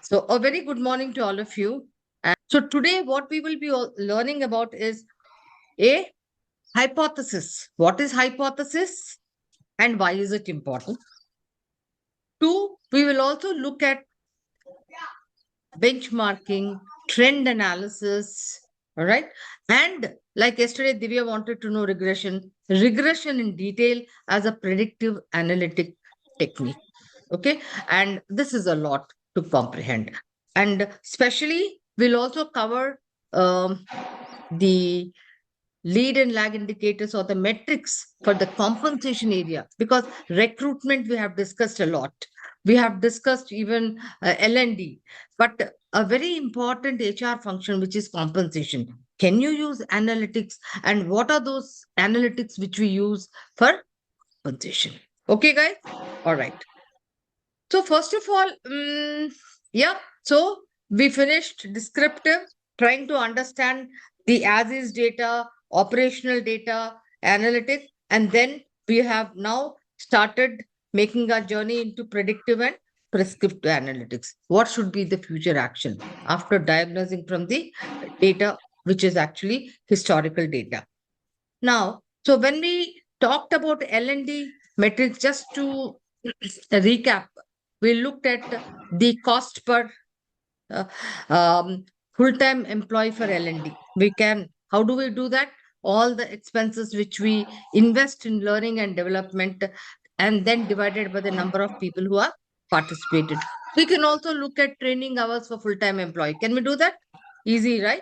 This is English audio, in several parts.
So, a very good morning to all of you. And so, today, what we will be learning about is a hypothesis. What is hypothesis and why is it important? Two, we will also look at benchmarking, trend analysis. All right. And like yesterday, Divya wanted to know regression in detail as a predictive analytic technique. Okay. And this is a lot to comprehend. And especially, we'll also cover the lead and lag indicators or the metrics for the compensation area, because recruitment we have discussed a lot. We have discussed even L&D, but a very important HR function, which is compensation. Can you use analytics, and what are those analytics which we use for compensation? Okay, guys. All right. So first of all, yeah. So we finished descriptive, trying to understand the as is data, operational data, analytics, and then we have now started making our journey into predictive and prescriptive analytics. What should be the future action after diagnosing from the data, which is actually historical data? Now, so when we talked about L&D metrics, just to recap, we looked at the cost per uh, um, full-time employee for L&D. How do we do that? All the expenses which we invest in learning and development, and then divided by the number of people who are participated. We can also look at training hours for full-time employee. Can we do that? Easy, right?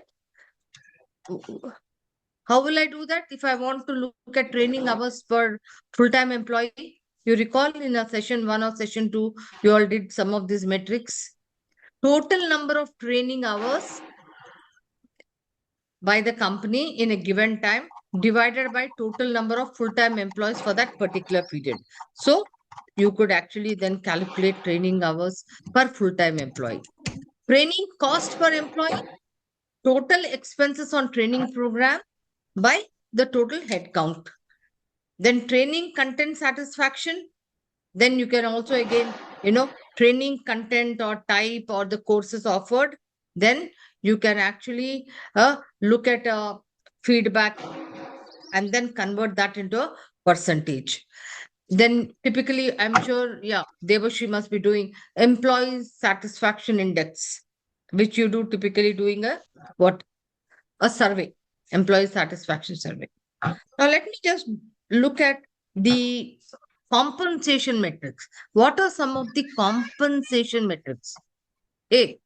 How will I do that? If I want to look at training hours per full-time employee, you recall in a session 1 or session 2, you all did some of these metrics. Total number of training hours by the company in a given time divided by total number of full-time employees for that particular period. So you could actually then calculate training hours per full-time employee. Training cost per employee, total expenses on training program by the total headcount. Then training content satisfaction. Then you can also again, training content or type or the courses offered. Then you can actually look at feedback and then convert that into a percentage. Then typically, I'm sure, yeah, Devashi must be doing employee satisfaction index, which you do typically doing a survey, employee satisfaction survey. Now, let me just look at the compensation metrics. What are some of the compensation metrics? A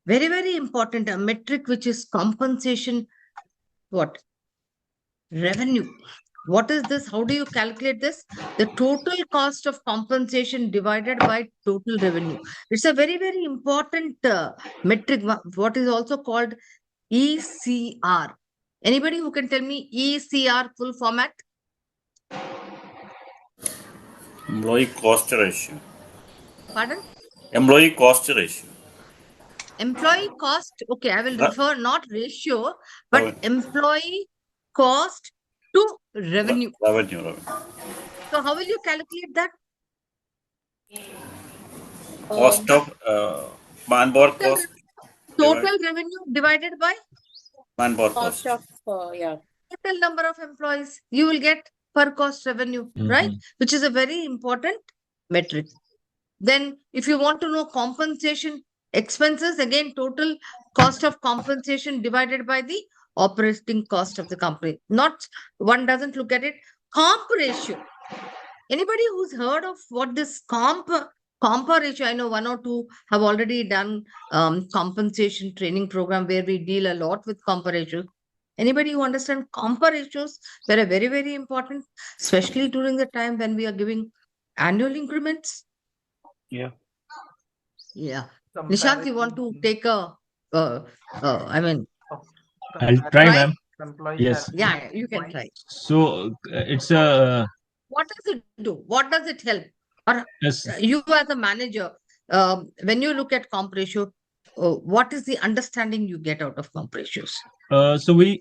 very, very important a metric which is compensation. What? Revenue. What is this? How do you calculate this? The total cost of compensation divided by total revenue. It's a very, very important metric, what is also called ECR. Anybody who can tell me ECR full format? Employee cost ratio. Pardon? Employee cost ratio. Employee cost. Okay, I will refer not ratio, but employee cost to revenue. Revenue. So how will you calculate that? Cost of manpower Total, cost. total revenue divided by Manpower cost. total number of employees. You will get per cost revenue, right? Which is a very important metric. Then if you want to know compensation expenses, again, total cost of compensation divided by the operating cost of the company. Not one doesn't look at it. Comp ratio. Anybody who's heard of what this comp ratio? I know one or two have already done compensation training program where we deal a lot with comp ratios. Anybody who understand comp ratios? They're very, very important, especially during the time when we are giving annual increments. Yeah. Nishant, you want to take I mean, I'll try, ma'am. Yes. Yeah, you can try. So it's a What does it do? What does it help? Or yes. you as a manager, when you look at comp ratio, what is the understanding you get out of comp ratios? So we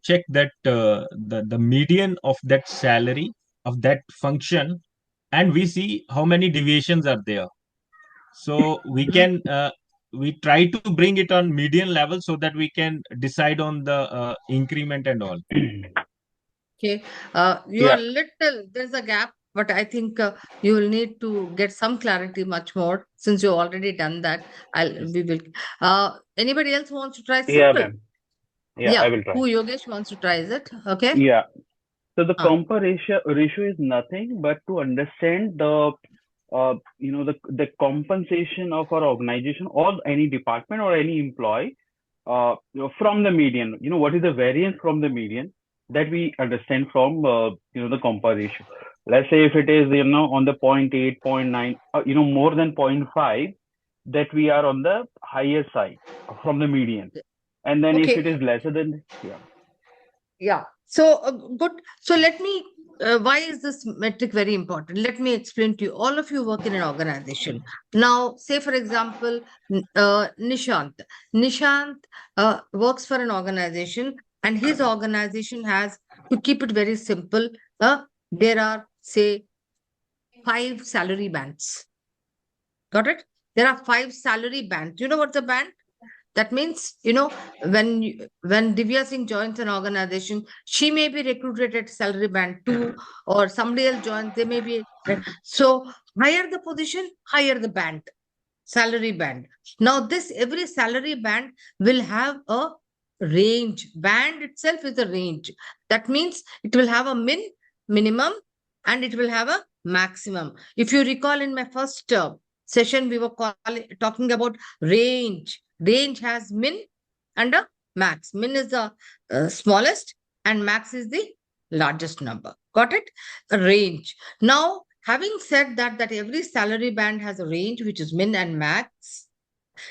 check that the median of that salary of that function, and we see how many deviations are there. So we can we try to bring it on median level so that we can decide on the increment and all. Okay. You Yeah. are little, there's a gap, but I think you will need to get some clarity much more since you've already done that. We will. Anybody else wants to try Yeah, simple? ma'am. Yeah, I will try. Who Yogesh wants to try, is it? Okay. Yeah. So the Uh, ratio is nothing but to understand the compensation of our organization or any department or any employee from the median. What is the variance from the median that we understand from the compa ratio. Let's say if it is on the 0.8, 0.9, more than 0.5, that we are on the higher side from the median. And then if Okay. it is lesser than, Yeah. So good. So let me. Why is this metric very important? Let me explain to you. All of you work in an organization. Now, say for example, Nishant. Nishant works for an organization, and his organization has, to keep it very simple, there are say 5 salary bands. Got it? There are 5 salary bands. You know what's a band? That means, when Divya Singh joins an organization, she may be recruited at salary band 2, or somebody else joins, they may be. So higher the position, higher the band, salary band. Now, every salary band will have a range. Band itself is a range. That means it will have a minimum, and it will have a maximum. If you recall, in my first session, we were talking about range. Range has min and a max. Min is the smallest, and max is the largest number. Got it? A range. Now, having said that every salary band has a range, which is min and max,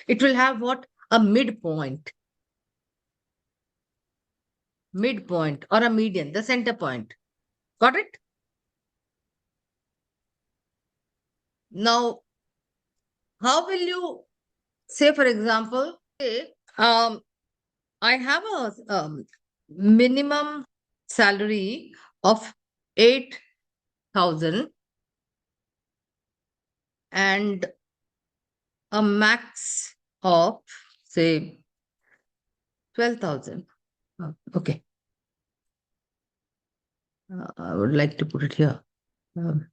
it will have what? A midpoint. Midpoint or a median, the center point. Got it? Now, how will you say, for example, I have a minimum salary of 8,000 and a max of say 12,000. Okay. I would like to put it here. 1200.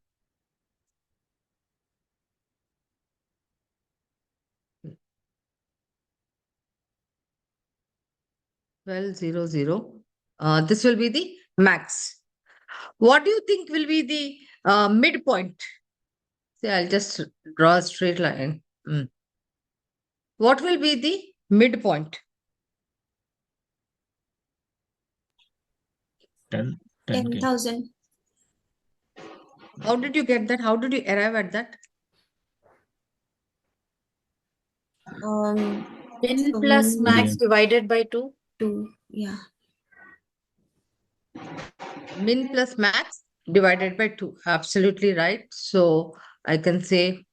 This will be the max. What do you think will be the midpoint? See, I'll just draw a straight line. What will be the midpoint? 10,000. How did you get that? How did you arrive at that? Min Plus max Million. divided by 2. 2. Yeah. Min plus max divided by 2. Absolutely right. So I can say,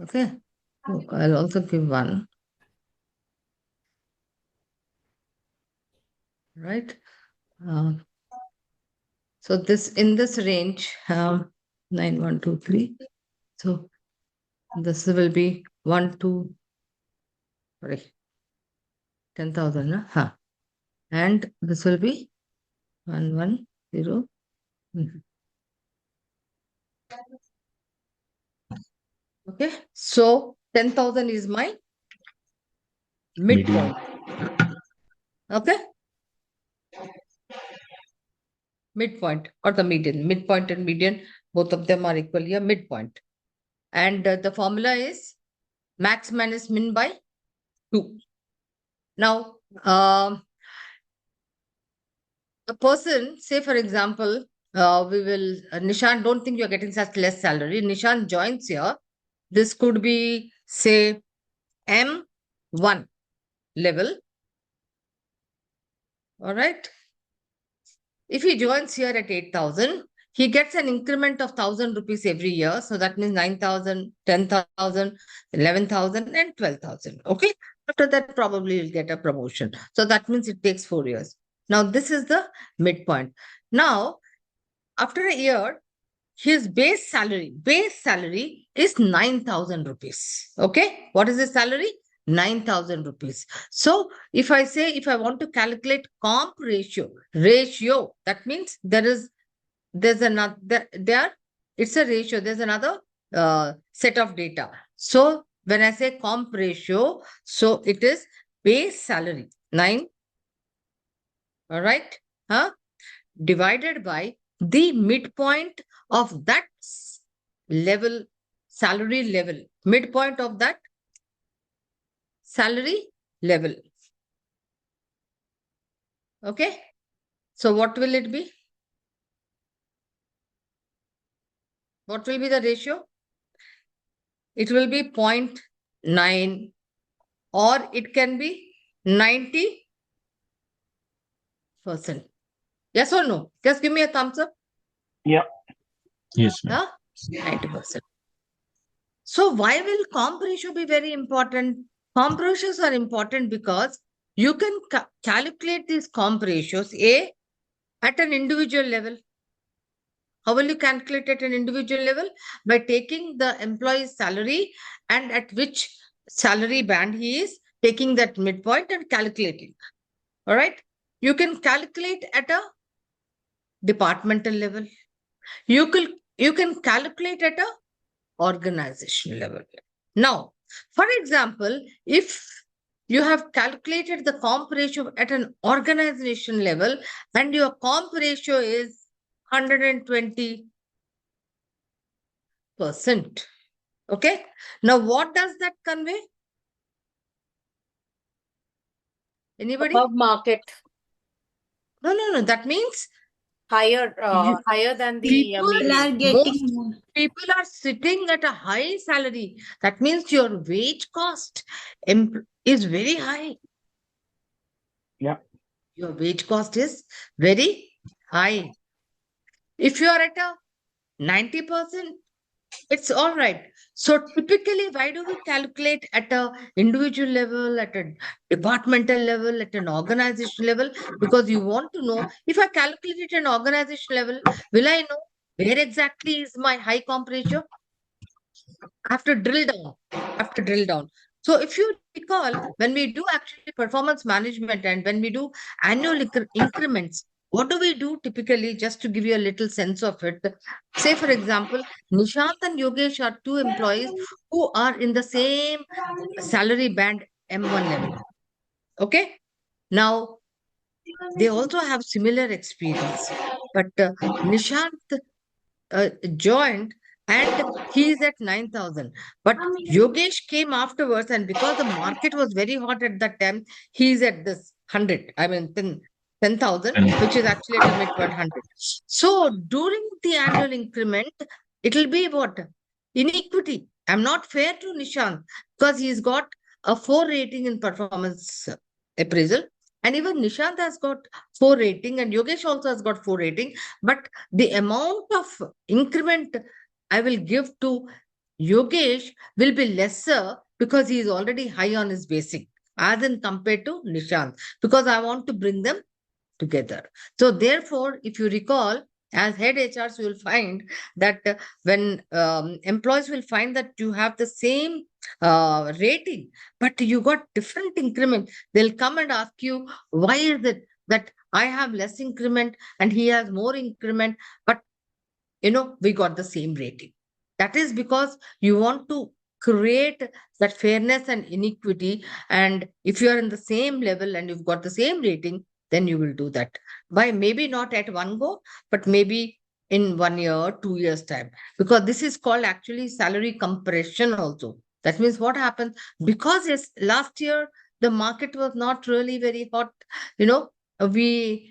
okay, I'll also give 1. Right? So in this range, 9, 1, 2, 3. So this will be 1, 2, sorry, 10,000. Huh? And this will be 1, 1, 0. Okay, so 10,000 is my midpoint. Okay, midpoint or the median. Midpoint and median, both of them are equally a midpoint. And the formula is max minus min by 2. Now, a person, say for example, Nishan, don't think you're getting such less salary. Nishan joins here. This could be, say, M1 level. All right. If he joins here at 8,000, he gets an increment of 1,000 rupees every year. So that means 9,000, 10,000, 11,000, and 12,000. Okay. After that, probably he'll get a promotion. So that means it takes 4 years. Now, this is the midpoint. Now, after a year, his base salary is 9,000 rupees. Okay. What is his salary? 9,000 rupees. So if I say, if I want to calculate comp ratio, that means there's another, it's a ratio. There's another set of data. So when I say comp ratio, so it is base salary, 9. All right. Divided by the midpoint of that level, salary level, midpoint of that salary level. Okay. So what will it be? What will be the ratio? It will be 0.9 or it can be 90%. Yes or no? Just give me a thumbs up. Yeah. Yes, ma'am. 90%. So why will comp ratio be very important? Comp ratios are important because you can calculate these comp ratios at an individual level. How will you calculate at an individual level? By taking the employee's salary and at which salary band he is, taking that midpoint and calculating. All right. You can calculate at a departmental level. You can calculate at a organizational level. Now, for example, if you have calculated the comp ratio at an organization level and your comp ratio is 120%. Okay. Now, what does that convey? Anybody? Above market, No. That means higher You- higher than the people People median. are Most getting more. people are sitting at a high salary. That means your wage cost is very high. Yeah. Your wage cost is very high. If you are at a 90%, it's all right. So typically, why do we calculate at a individual level, at a departmental level, at an organization level? Because you want to know, if I calculate it at an organization level, will I know where exactly is my high comp ratio? I have to drill down. So if you recall, when we do actually performance management and when we do annual increments, what do we do typically, just to give you a little sense of it? Say, for example, Nishant and Yogesh are two employees who are in the same salary band M1 level. Okay. Now, they also have similar experience. But Nishant joined and he is at 9,000. But Yogesh came afterwards, and because the market was very hot at that time, he is at this 100. I mean, 10,000, which is actually at a midpoint 100. So during the annual increment, it will be what? Inequity. I'm not fair to Nishant because he's got a 4 rating in performance appraisal. And even Nishant has got 4 rating, and Yogesh also has got 4 rating. But the amount of increment I will give to Yogesh will be lesser because he is already high on his basic, as in compared to Nishant, because I want to bring them together. So therefore, if you recall, as head HRs, you will find that when employees will find that you have the same rating, but you got different increment, they'll come and ask you, why is it that I have less increment and he has more increment, but we got the same rating? That is because you want to create that fairness and inequity. And if you are in the same level and you've got the same rating, then you will do that by maybe not at one go, but maybe in 1 year, 2 years time, because this is called actually salary compression also. That means what happens, because last year the market was not really very hot, we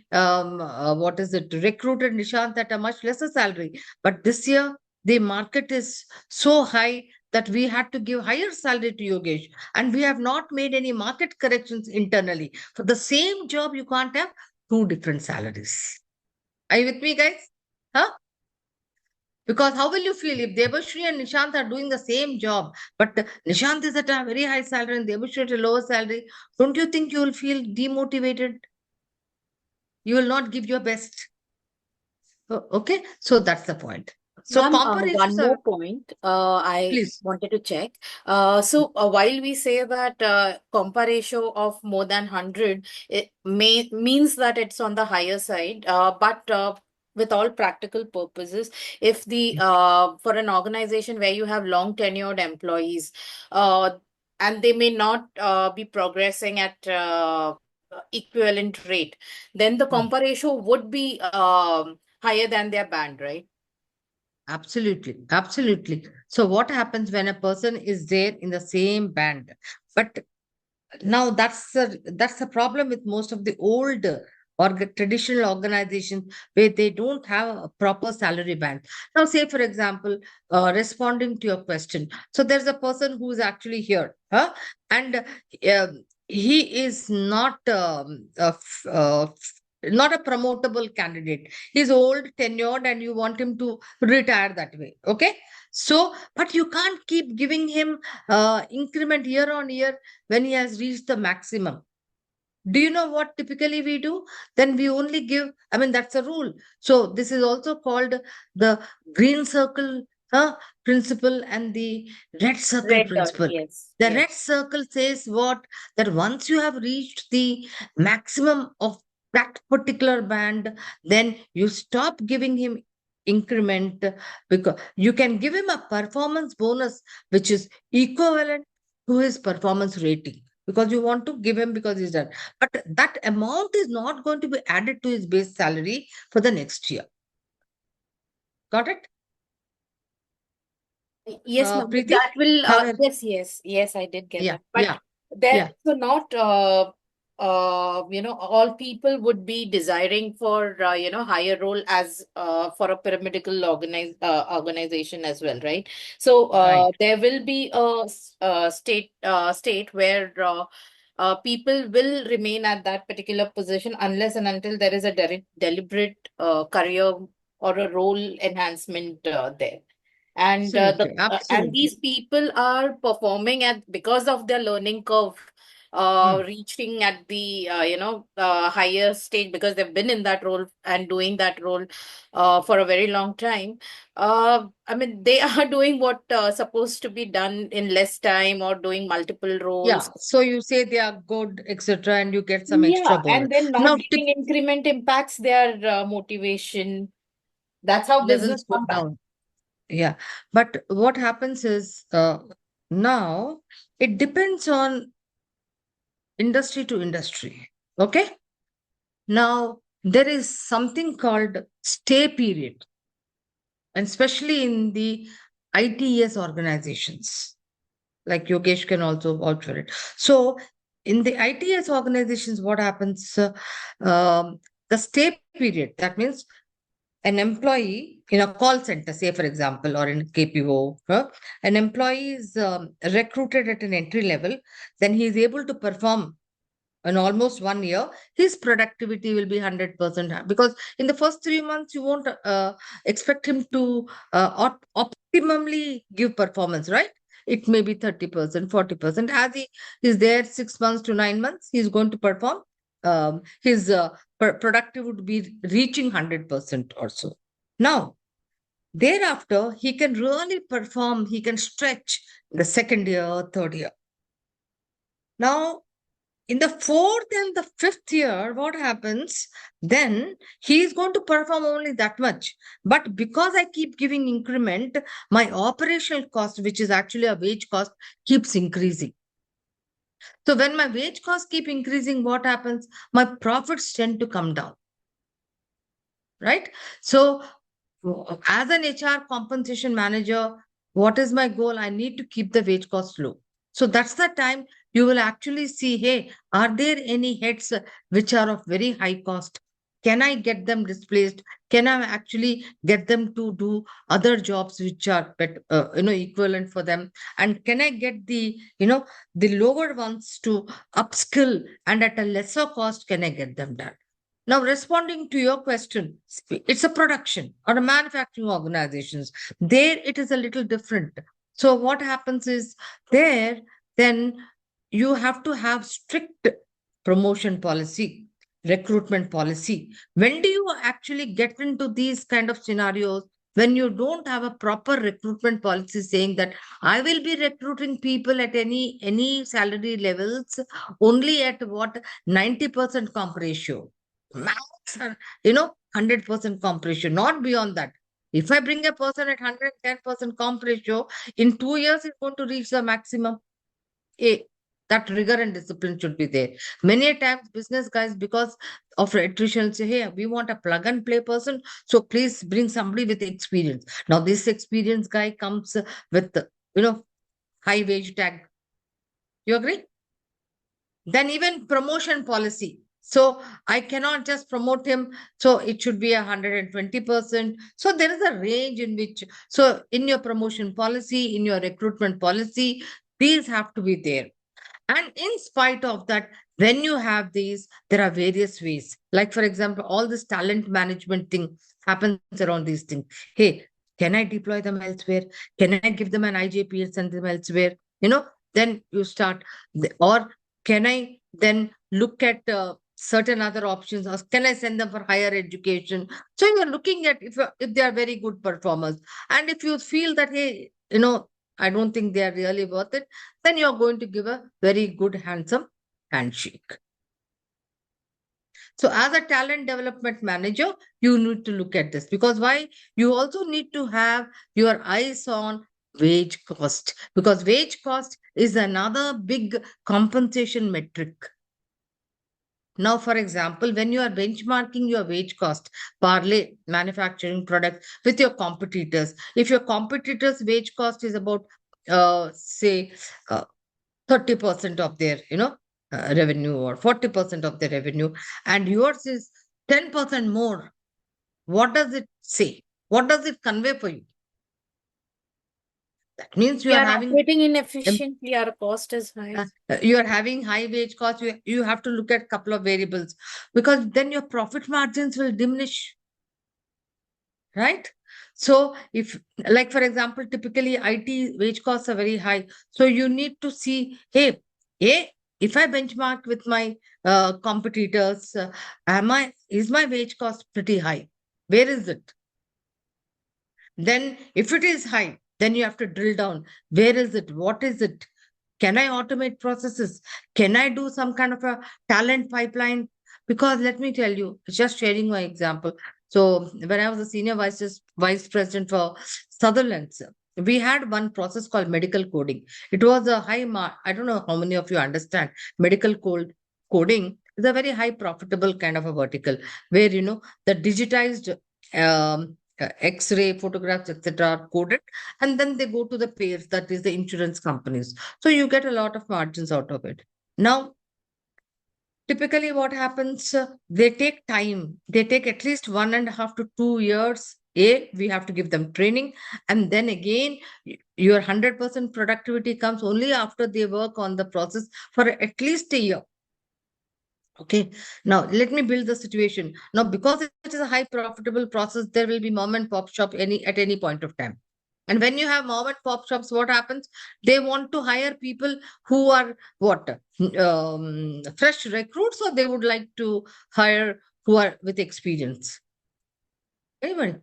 recruited Nishant at a much lesser salary, but this year the market is so high that we had to give higher salary to Yogesh, and we have not made any market corrections internally. For the same job, you can't have 2 different salaries. Are you with me, guys? Huh? Because how will you feel if Debashri and Nishant are doing the same job, but Nishant is at a very high salary and Debashri at a lower salary? Don't you think you will feel demotivated? You will not give your best. Okay, so that's the point. So Ma'am, compa ratios one are, more point I please. wanted to check. While we say that compa ratio of more than 100, it means that it's on the higher side, but with all practical purposes, if the for an organization where you have long tenured employees, and they may not be progressing at equivalent rate, then the compa ratio would be higher than their band, right? Absolutely, absolutely. So what happens when a person is there in the same band? But now that's the problem with most of the old or traditional organizations where they don't have a proper salary band. Now, say for example, responding to your question. So there's a person who's actually here, huh? And he is not a promotable candidate. He's old, tenured, and you want him to retire that way. Okay. So, but you can't keep giving him increment year on year when he has reached the maximum. Do you know what typically we do? Then we only give, I mean, that's a rule. So this is also called the green circle principle and the red circle Red dot, principle. yes, The yes. red circle says what? That once you have reached the maximum of that particular band, then you stop giving him increment, because you can give him a performance bonus which is equivalent to his performance rating, because you want to give him because he's done. But that amount is not going to be added to his base salary for the next year. Got it? Yes, ma'am. But Preeti, that will, have yes, I did get yeah, that. But yeah, there, yeah. so not, all people would be desiring for, higher role as for a pyramidal organization as well, right? So Right. there will be a state where people will remain at that particular position unless and until there is a deliberate career or a role enhancement there. And Absolutely, and absolutely. these people are performing at because of their learning curve, reaching at the higher stage because they've been in that role and doing that role for a very long time. I mean, they are doing what supposed to be done in less time or doing multiple Yeah. roles. So you say they are good, etc., and you get some extra Yeah, bonus. and then not Now, getting increment impacts their motivation. That's how levels business go come back. down. Yeah. But what happens is now it depends on industry to industry. Okay. Now, there is something called stay period, and especially in the ITS organizations, like Yogesh can also vouch for it. So, in the ITS organizations, what happens? The stay period, that means an employee in a call center, say for example, or in KPO, an employee is recruited at an entry level, then he is able to perform in almost 1 year, his productivity will be 100% because in the first 3 months, you won't expect him to optimally give performance, right? It may be 30%, 40%. As he is there 6 months to 9 months, he's going to perform. His productive would be reaching 100% or so. Now, thereafter, he can really perform, he can stretch the second year, third year. Now, in the fourth and the fifth year, what happens? Then he is going to perform only that much. But because I keep giving increment, my operational cost, which is actually a wage cost, keeps increasing. So when my wage costs keep increasing, what happens? My profits tend to come down. Right? So as an HR compensation manager, what is my goal? I need to keep the wage cost low. So that's the time you will actually see, hey, are there any heads which are of very high cost? Can I get them displaced? Can I actually get them to do other jobs which are equivalent for them? And can I get the lower ones to upskill, and at a lesser cost, can I get them done? Now, responding to your question, it's a production or a manufacturing organizations. There, it is a little different. So, what happens is there, then you have to have strict promotion policy, recruitment policy. When do you actually get into these kind of scenarios? when you don't have a proper recruitment policy saying that I will be recruiting people at any salary levels only at what 90% comp ratio, max, 100% comp ratio, not beyond that. If I bring a person at 110% comp ratio, in 2 years it's going to reach the maximum. That rigor and discipline should be there. Many a times, business guys, because of attrition, say, hey, we want a plug and play person, so please bring somebody with experience. Now, this experienced guy comes with, high wage tag. You agree? Then even promotion policy. So I cannot just promote him. So it should be 120%. So there is a range in which, so in your promotion policy, in your recruitment policy, these have to be there. And in spite of that, when you have these, there are various ways. Like, for example, all this talent management thing happens around these things. Hey, can I deploy them elsewhere? Can I give them an IJP and send them elsewhere? Then you start, or can I then look at certain other options, or can I send them for higher education? So you're looking at if they are very good performers. And if you feel that, hey, I don't think they are really worth it, then you're going to give a very good, handsome handshake. So as a talent development manager, you need to look at this, because why? You also need to have your eyes on wage cost, because wage cost is another big compensation metric. Now, for example, when you are benchmarking your wage cost, parlay manufacturing product with your competitors, if your competitors' wage cost is about, say, 30% of their, revenue, or 40% of their revenue, and yours is 10% more, what does it say? What does it convey for you? That means you We are are having operating inefficiently, our cost is high. you are having high wage costs. You have to look at a couple of variables, because then your profit margins will diminish, right? So if, like, for example, typically IT wage costs are very high, so you need to see, hey, if I benchmark with my competitors, is my wage cost pretty high? Where is it? Then if it is high, then you have to drill down. Where is it? What is it? Can I automate processes? Can I do some kind of a talent pipeline? Because let me tell you, just sharing my example. So when I was a senior vice president for Sutherland's, we had one process called medical coding. It was a high I don't know how many of you understand medical coding is a very high profitable kind of a vertical, where the digitized X-ray photographs, etc., are coded, and then they go to the payers, that is the insurance companies. So you get a lot of margins out of it. Now, typically what happens, they take time. They take at least 1.5 to 2 years. We have to give them training. And then again, your 100% productivity comes only after they work on the process for at least a year. Okay, now let me build the situation. Now, because it is a high profitable process, there will be mom and pop shop at any point of time. And when you have mom and pop shops, what happens? They want to hire people who are what? Fresh recruits, or they would like to hire who are with experience? Anybody?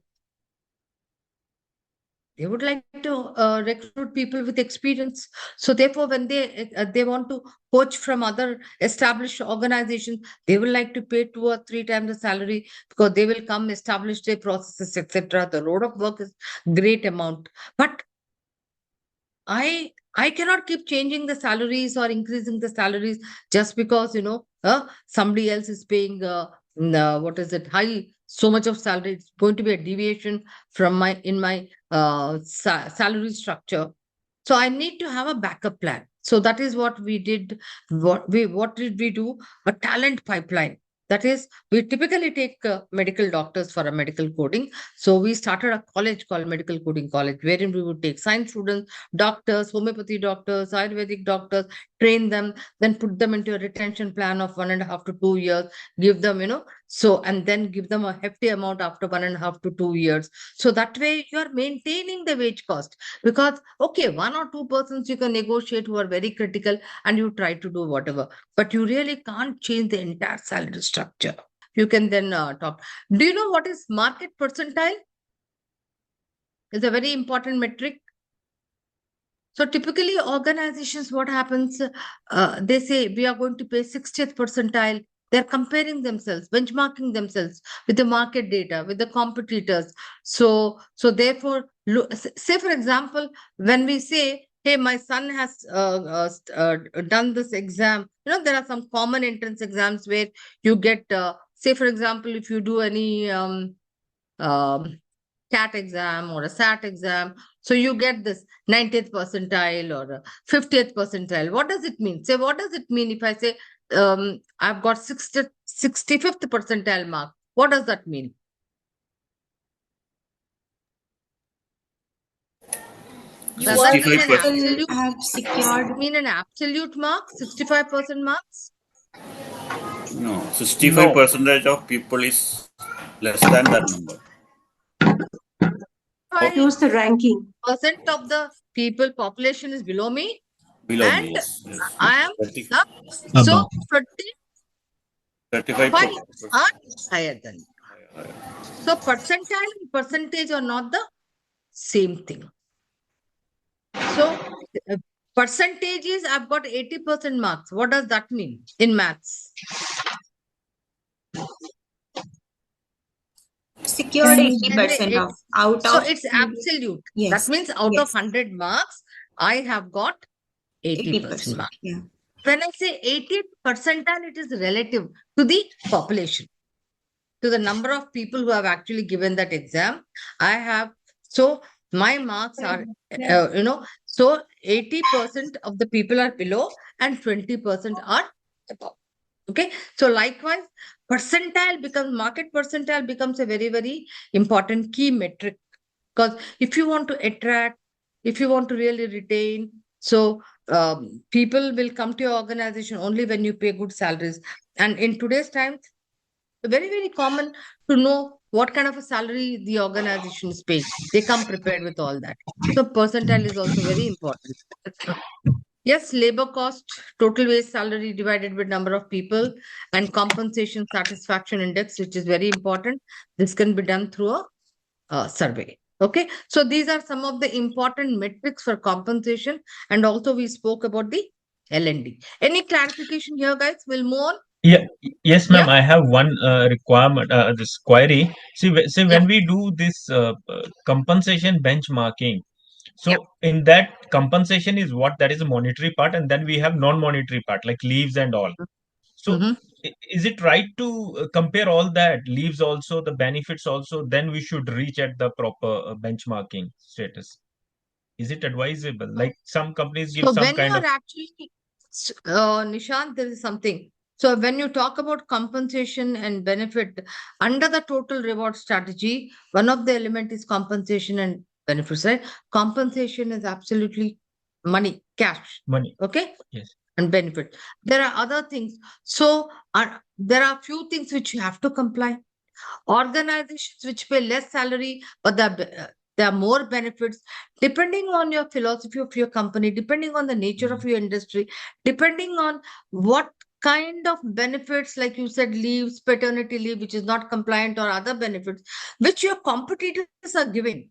They would like to recruit people with experience. So therefore, when they want to poach from other established organizations, they will like to pay 2 or 3 times the salary, because they will come, establish their processes, etc. The load of work is great amount. But I cannot keep changing the salaries or increasing the salaries just because somebody else is paying what is it, high, so much of salary. It's going to be a deviation from my salary structure. So I need to have a backup plan. So that is what we did. What did we do? A talent pipeline. That is, we typically take medical doctors for a medical coding. So we started a college called Medical Coding College, wherein we would take science students, doctors, homeopathy doctors, Ayurvedic doctors, train them, then put them into a retention plan of 1.5 to 2 years, give them, and then give them a hefty amount after 1.5 to 2 years. So that way you are maintaining the wage cost, because, okay, 1 or 2 persons you can negotiate who are very critical, and you try to do whatever, but you really can't change the entire salary structure. You can then talk. Do you know what is market percentile? is a very important metric. So typically organizations, what happens, they say we are going to pay 60th percentile. They're comparing themselves, benchmarking themselves with the market data, with the competitors. So therefore, say for example, when we say, hey, my son has done this exam, there are some common entrance exams where you get, say for example, if you do any CAT exam or a SAT exam. So you get this 90th percentile or a 50th percentile. What does it mean? Say, what does it mean if I say I've got 65th percentile mark? What does that mean? Does that mean an 65%. absolute? Have secured. Mean an absolute mark? 65% marks? No, 65% of people is less than that number. Here's the ranking. Percent of the people population is below me, Below and me, yes. I am 30, up. So Above. 35 35 are higher than me. So percentile and percentage are not the same thing. So percentage is I've got 80% marks. What does that mean in maths? Secured And 80% of out so of. it's absolute. Yes. That means out of Yes. 100 marks, I have got 80% 80%. marks. Yeah. When I say 80th percentile, it is relative to the population, to the number of people who have actually given that exam. I have, so my marks are, so 80% of the people are below and 20% are above. Okay. So likewise, market percentile becomes a very, very important key metric, because if you want to attract, if you want to really retain, so people will come to your organization only when you pay good salaries. And in today's times, very, very common to know what kind of a salary the organization is paying. They come prepared with all that. So percentile is also very important. Yes, labor cost, total wage salary divided with number of people, and compensation satisfaction index, which is very important. This can be done through a survey. Okay, so these are some of the important metrics for compensation, and also we spoke about the L&D. Any clarification here, guys? We'll move on. Yeah, yes, ma'am. Yeah. I have one requirement, this query. See, when we do this compensation benchmarking, so in that compensation is what, that is a monetary part, and then we have non-monetary part like leaves and all. So Mhm. is it right to compare all that, leaves also, the benefits also, then we should reach at the proper benchmarking status? Is it advisable? Like some companies give So some when you kind of. are actually, Nishant, there is something. So when you talk about compensation and benefit under the total reward strategy, one of the element is compensation and benefits, right? Compensation is absolutely money, cash. Money. Okay. Yes. And benefit. There are other things. So there are few things which you have to comply. Organizations which pay less salary, but there are more benefits, depending on your philosophy of your company, depending on the nature of your industry, depending on what kind of benefits, like you said, leaves, paternity leave, which is not compliant, or other benefits, which your competitors are giving.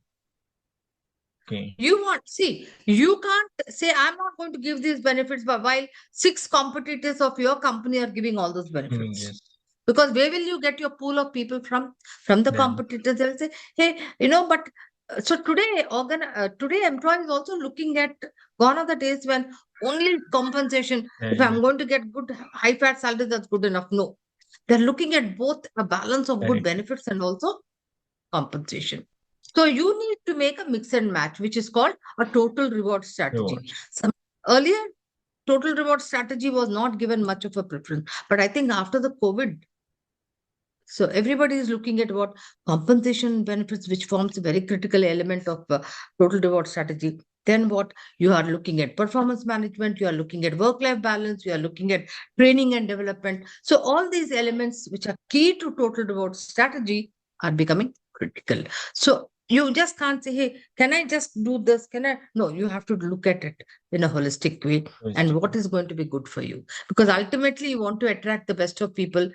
Okay. You can't say, I'm not going to give these benefits, but while 6 competitors of your company are giving all those benefits. Yes. Because where will you get your pool of people from the Then. competitors? They'll say, hey, but so today, today employees also looking at, gone are the days when only compensation. If I'm going to get good high fat salary, that's good enough. No, they're looking at both a balance of good benefits and also compensation. So you need to make a mix and match, which is called a total reward strategy. Earlier, total reward strategy was not given much of a preference, but I think after the COVID, so everybody is looking at what compensation benefits, which forms a very critical element of total reward strategy. Then what you are looking at performance management, you are looking at work-life balance, you are looking at training and development. So all these elements which are key to total reward strategy are becoming critical. So you just can't say, hey, can I just do this? No, you have to look at it in a holistic way and what is going to be good for you. Because ultimately you want to attract the best of people,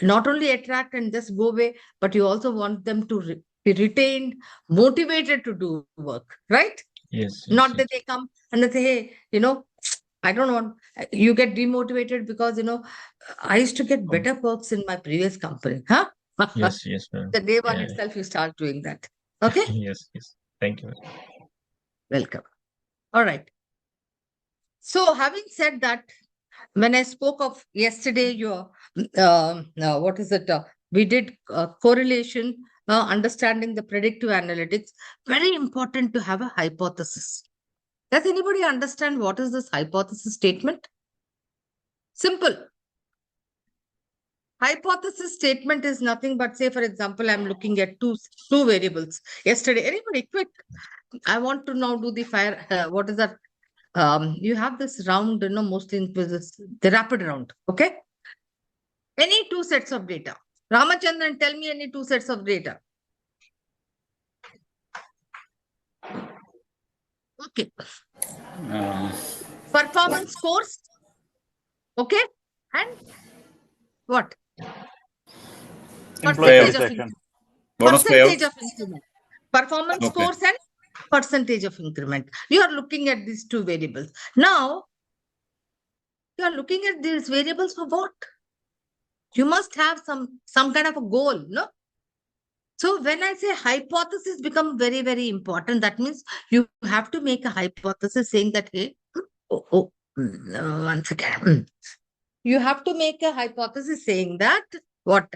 not only attract and just go away, but you also want them to be retained, motivated to do work, right? Yes, Not yes, that they come and they say, hey, I don't want, you get demotivated because, I used to get better perks in my previous company. Huh? yes, yes, ma'am. The day one Yeah, itself, you start doing that. Okay? yes, yes. Thank you. Welcome. All right. So having said that, when I spoke of yesterday, what is it? We did correlation, understanding the predictive analytics. Very important to have a hypothesis. Does anybody understand what is this hypothesis statement? Simple. Hypothesis statement is nothing but, say, for example, I'm looking at two variables. Yesterday, anybody quick? I want to now do the fire. What is that? You have this round, mostly in quizzes, the rapid round. Okay. Any two sets of data. Ramachandran, tell me any two sets of data. Okay. Performance scores. Okay. And what? Employee Percentage of satisfaction. Bonus percentage payouts. of increment. Performance Okay. scores and percentage of increment. You are looking at these two variables. Now, you are looking at these variables for what? You must have some kind of a goal, no? So when I say hypothesis become very, very important, that means you have to make a hypothesis saying that, hey, once again, you have to make a hypothesis saying that what?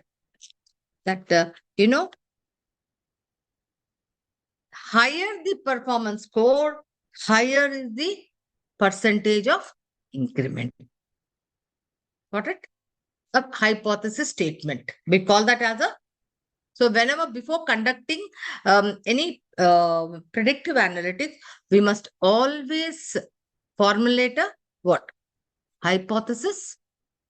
That, higher the performance score, higher is the percentage of increment. Got it? A hypothesis statement. We call that as a. So whenever before conducting any predictive analytics, we must always formulate a what? Hypothesis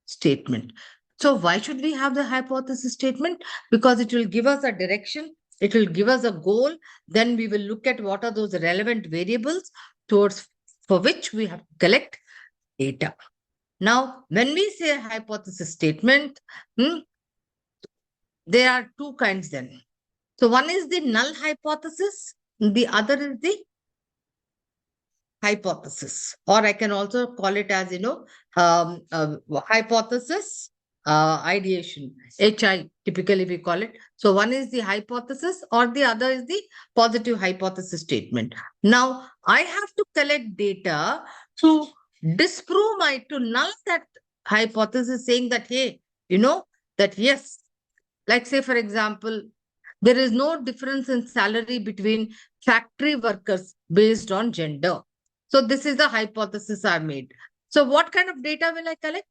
statement. So why should we have the hypothesis statement? Because it will give us a direction. It will give us a goal. Then we will look at what are those relevant variables for which we have to collect data. Now, when we say hypothesis statement, there are two kinds then. So one is the null hypothesis. The other is the hypothesis, or I can also call it as, hypothesis ideation, HI typically we call it. So one is the hypothesis or the other is the positive hypothesis statement. Now I have to collect data to disprove to null that hypothesis, saying that, hey, that yes, like say for example, there is no difference in salary between factory workers based on gender. So this is the hypothesis I made. So what kind of data will I collect?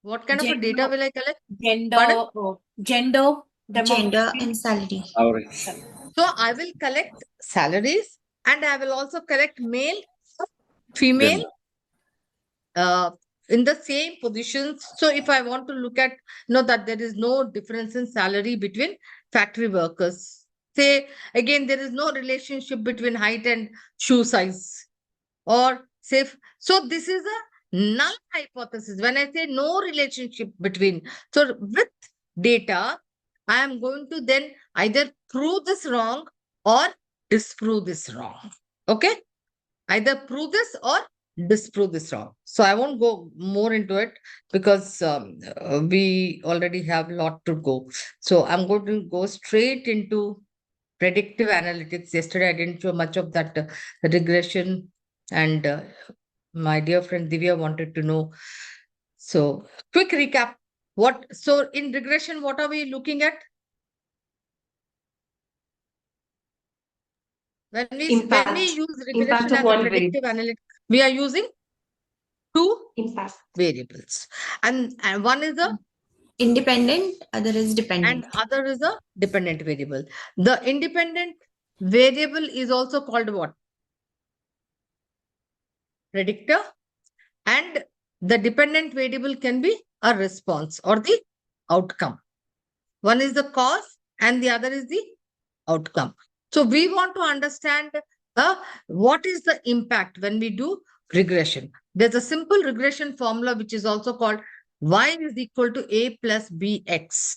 What kind of a data will I collect? Gender, gender, Gender and salary. Average. So I will collect salaries and I will also collect male, female, in the same positions. So if I want to look at, that there is no difference in salary between factory workers. Say, again, there is no relationship between height and shoe size. Or say, so this is a null hypothesis. When I say no relationship between, so with data, I am going to then either prove this wrong or disprove this wrong. Okay? Either prove this or disprove this wrong. So I won't go more into it because we already have a lot to go. So I'm going to go straight into predictive analytics. Yesterday, I didn't show much of that regression, and my dear friend Divya wanted to know. So quick recap. So in regression, what are we looking at? When we use regression as a predictive analytics, we are using two variables. And one is a Independent, other is dependent. and other is a dependent variable. The independent variable is also called what? Predictor. And the dependent variable can be a response or the outcome. One is the cause and the other is the outcome. So we want to understand what is the impact when we do regression. There's a simple regression formula which is also called Y is equal to A plus BX.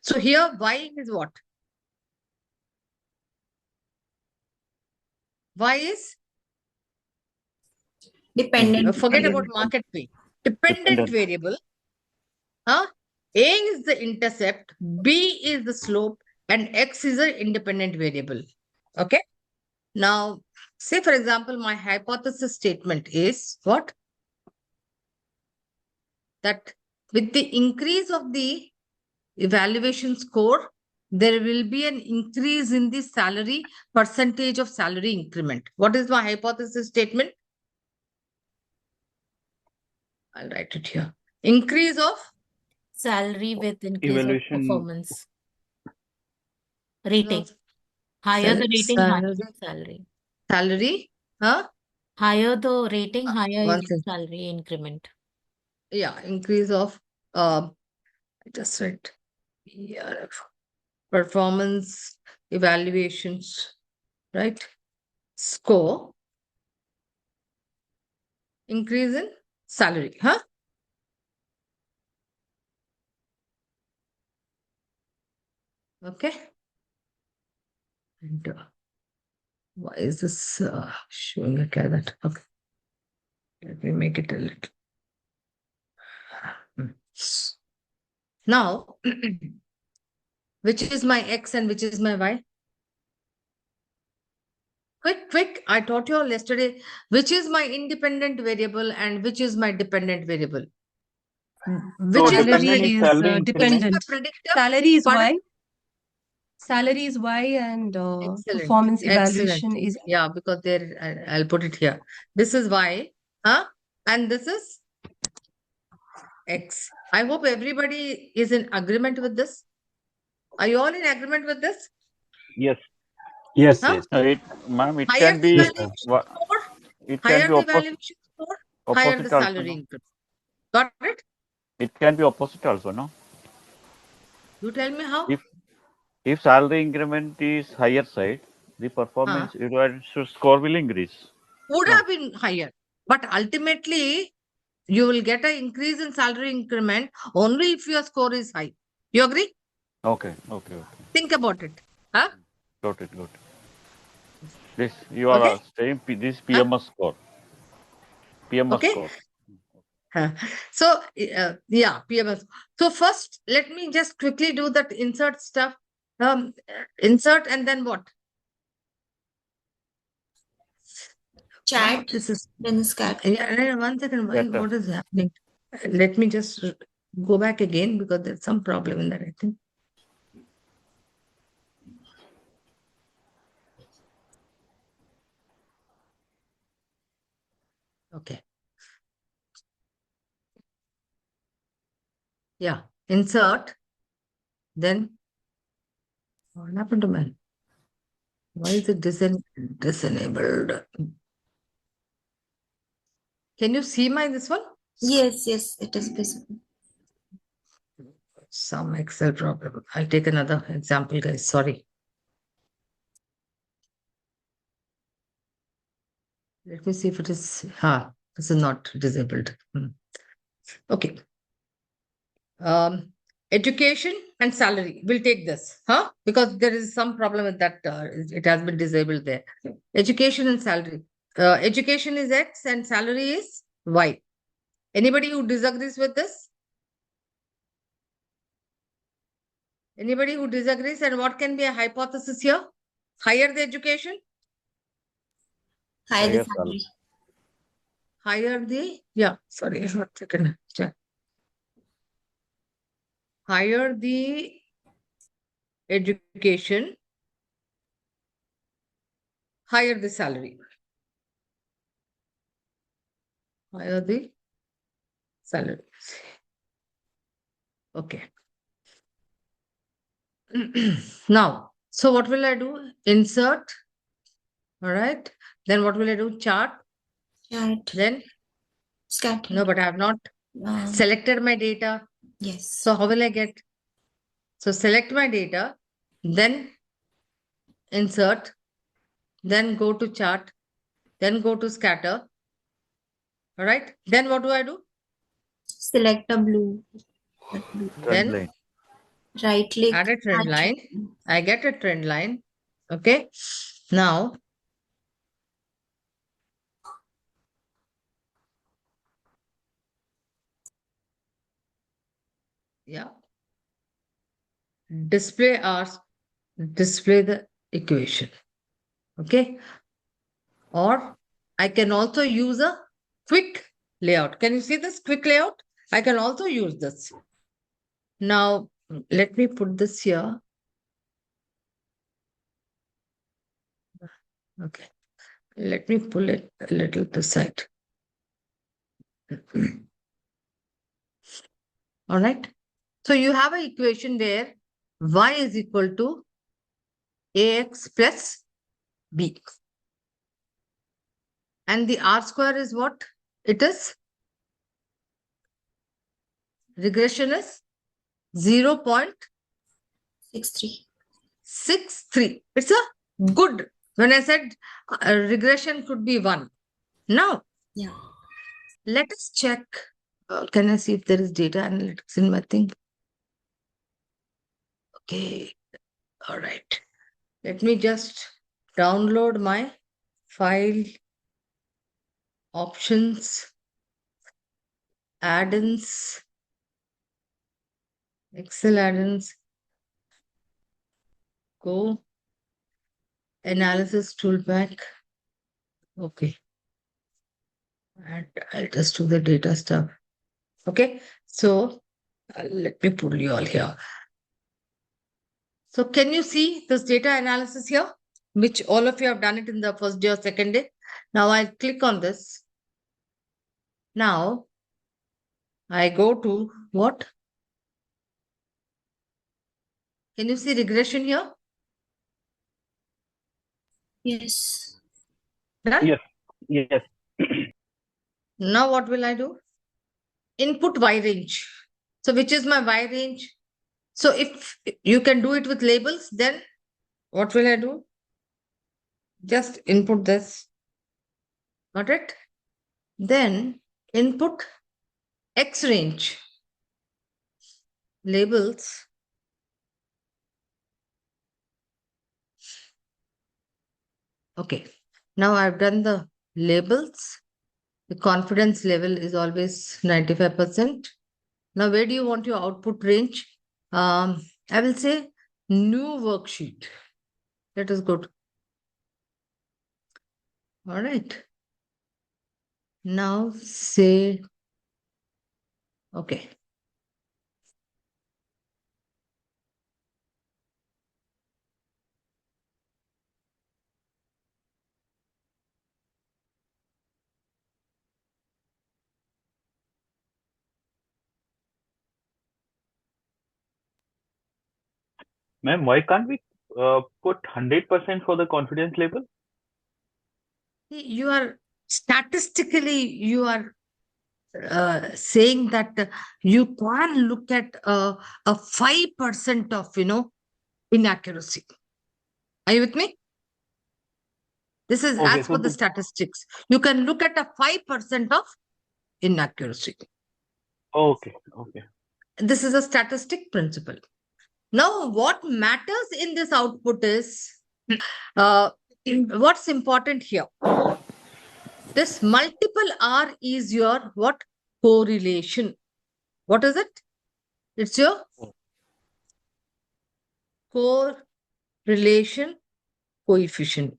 So here Y is what? Y is, Dependent forget about variable. market P. Dependent Dependent. variable. Huh? A is the intercept, B is the slope, and X is an independent variable. Okay. Now, say for example, my hypothesis statement is what? That with the increase of the evaluation score, there will be an increase in the salary percentage of salary increment. What is my hypothesis statement? I'll write it here. Increase of Salary with increase of Evaluation. performance. Rating. of Higher the rating, higher salary, the salary. salary, huh? Higher the rating, higher One is the thing. salary increment. Yeah, increase of I just read performance evaluations, right? Score, increase in salary, huh? Okay. And why is this showing it like that? Okay. Let me make it a little. Now, which is my X and which is my Y? Quick. I taught you all yesterday, which is my independent variable and which is my dependent variable. Which is my dependent is salary which is increment. my predictor? Salary is Pardon? Y. Salary is Y and Excellent. performance evaluation Excellent. is Yeah, because there, I'll put it here. This is Y, huh? And this is X. I hope everybody is in agreement with this. Are you all in agreement with this? Yes. Yes, Huh? yes. Ma'am, it Higher can the be evaluation wha- score, it can higher be the opposite evaluation score, higher the opposite also, salary no? increase. Got it? It can be opposite also, no? You tell me how? If salary increment is higher side, the performance evaluation score will increase. Would No. have been higher. But ultimately, you will get an increase in salary increment only if your score is high. You agree? Okay. Think about it. Huh? Got it. This you are Okay? saying this Huh? PMS score. PMS Okay? score. Huh. So, yeah, PMS. So first, let me just quickly do that insert stuff. Insert and then what? Chat, This is then scatter. yeah, 1 second. Better. What is happening? Let me just go back again because there's some problem in that, I think. Okay. Yeah. Insert. Then what happened to man? Why is it disenabled? Can you see my this one? Yes, it is visible. Some Excel problem. I'll take another example, guys. Sorry. Let me see if it is. This is not disabled. Okay. Education and salary. We'll take this, because there is some problem with that. It has been disabled there. Education and salary. Education is X and salary is Y. Anybody who disagrees with this? Anybody who disagrees? And what can be a hypothesis here? Higher the education, Higher the Higher salary. higher the, yeah, sorry, 1 second. Check. Higher the education, higher the salary. Higher the salary. Okay. Now, so what will I do? Insert. All right. Then what will I do? Chart. Chat, Then, scatter. no, but I have not selected my data. Yes. So how will I get? So select my data, then insert, then go to chart, then go to scatter. All right. Then what do I do? Select a blue. That blue. Then Trend line. Right click. add a trend add line. trend. I get a trend line. Okay. Now, yeah, display the equation. Okay. Or I can also use a quick layout. Can you see this quick layout? I can also use this. Now, let me put this here. Okay. Let me pull it a little to the side. All right. So you have an equation where y is equal to ax plus b. And the r square is what? It is regression is 0.63. 63. It's a good. When I said regression could be 1. Now, Yeah. let us check. Can I see if there is data analytics in my thing? Okay. All right. Let me just download my file, options, add-ins, Excel add-ins, go, analysis toolpack. Okay. And I'll just do the data stuff. Okay. So let me pull you all here. So can you see this data analysis here, which all of you have done it in the first day or second day? Now I'll click on this. Now I go to what? Can you see regression here? Yes. Done? Yes. Yes. Now what will I do? Input Y range. So which is my Y range? So if you can do it with labels, then what will I do? Just input this. Got it? Then input X range. Labels. Okay. Now I've done the labels. The confidence level is always 95%. Now, where do you want your output range? I will say new worksheet. That is good. All right. Now say, okay. Ma'am, why can't we put 100% for the confidence level? You are statistically, you are saying that you can look at a 5% of, inaccuracy. Are you with me? This is Okay, as so per the statistics. You can look at a 5% of inaccuracy. okay. This is a statistic principle. Now, what matters in this output is what's important here. This multiple R is your what? Correlation. What is it? It's your correlation coefficient.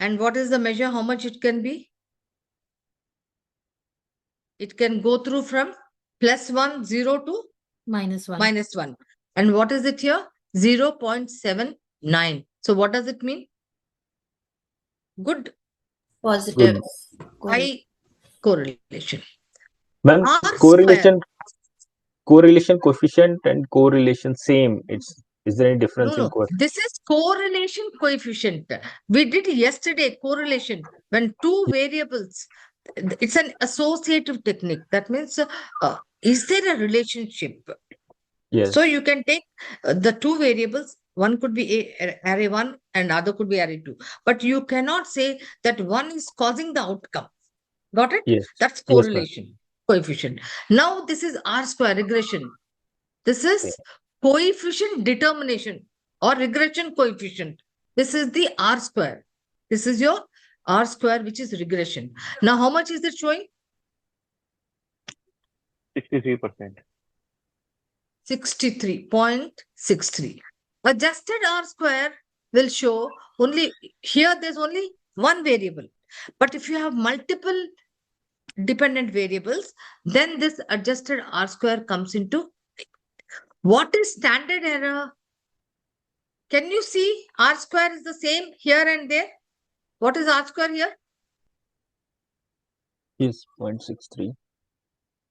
And what is the measure? How much it can be? It can go through from +1, 0 to -1. -1. And what is it here? 0.79. So what does it mean? Good. Positive. High correlation. Ma'am, R square. correlation coefficient and correlation same. Is there any difference in No. This is correlation coefficient. We did yesterday correlation when two variables. It's an associative technique. That means, is there a relationship? Yes. So you can take the two variables. One could be array 1 and other could be array 2. But you cannot say that one is causing the outcome. Got it? Yes. That's Yes, ma'am. correlation coefficient. Now this is R square regression. This Yeah. is coefficient determination or regression coefficient. This is the R square. This is your R square, which is regression. Now, how much is it showing? 63%. 63.63. Adjusted R square will show only, here there's only one variable. But if you have multiple dependent variables, then this adjusted R square comes into. What is standard error? Can you see R square is the same here and there? What is R square here? Yes, 0.63.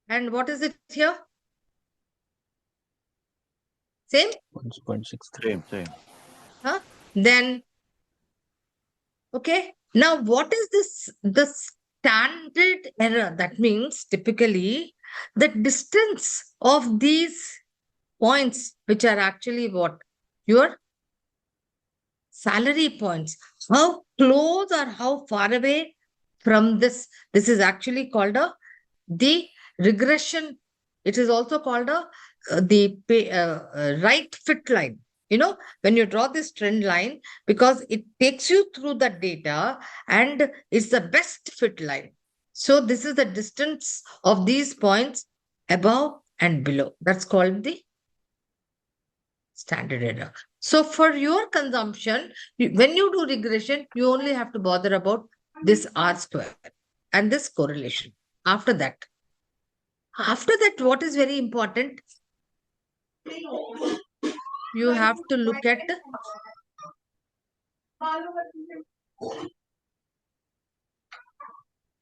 And what is it here? Same? 0.63. Same. Huh? Then, okay. Now, what is this? The standard error. That means typically the distance of these points, which are actually what? Your salary points. How close or how far away from this? This is actually called the regression. It is also called the right fit line. You know, when you draw this trend line, because it takes you through the data and it's the best fit line. So this is the distance of these points above and below. That's called the standard error. So for your consumption, when you do regression, you only have to bother about this R square and this correlation. After that, what is very important? You have to look at.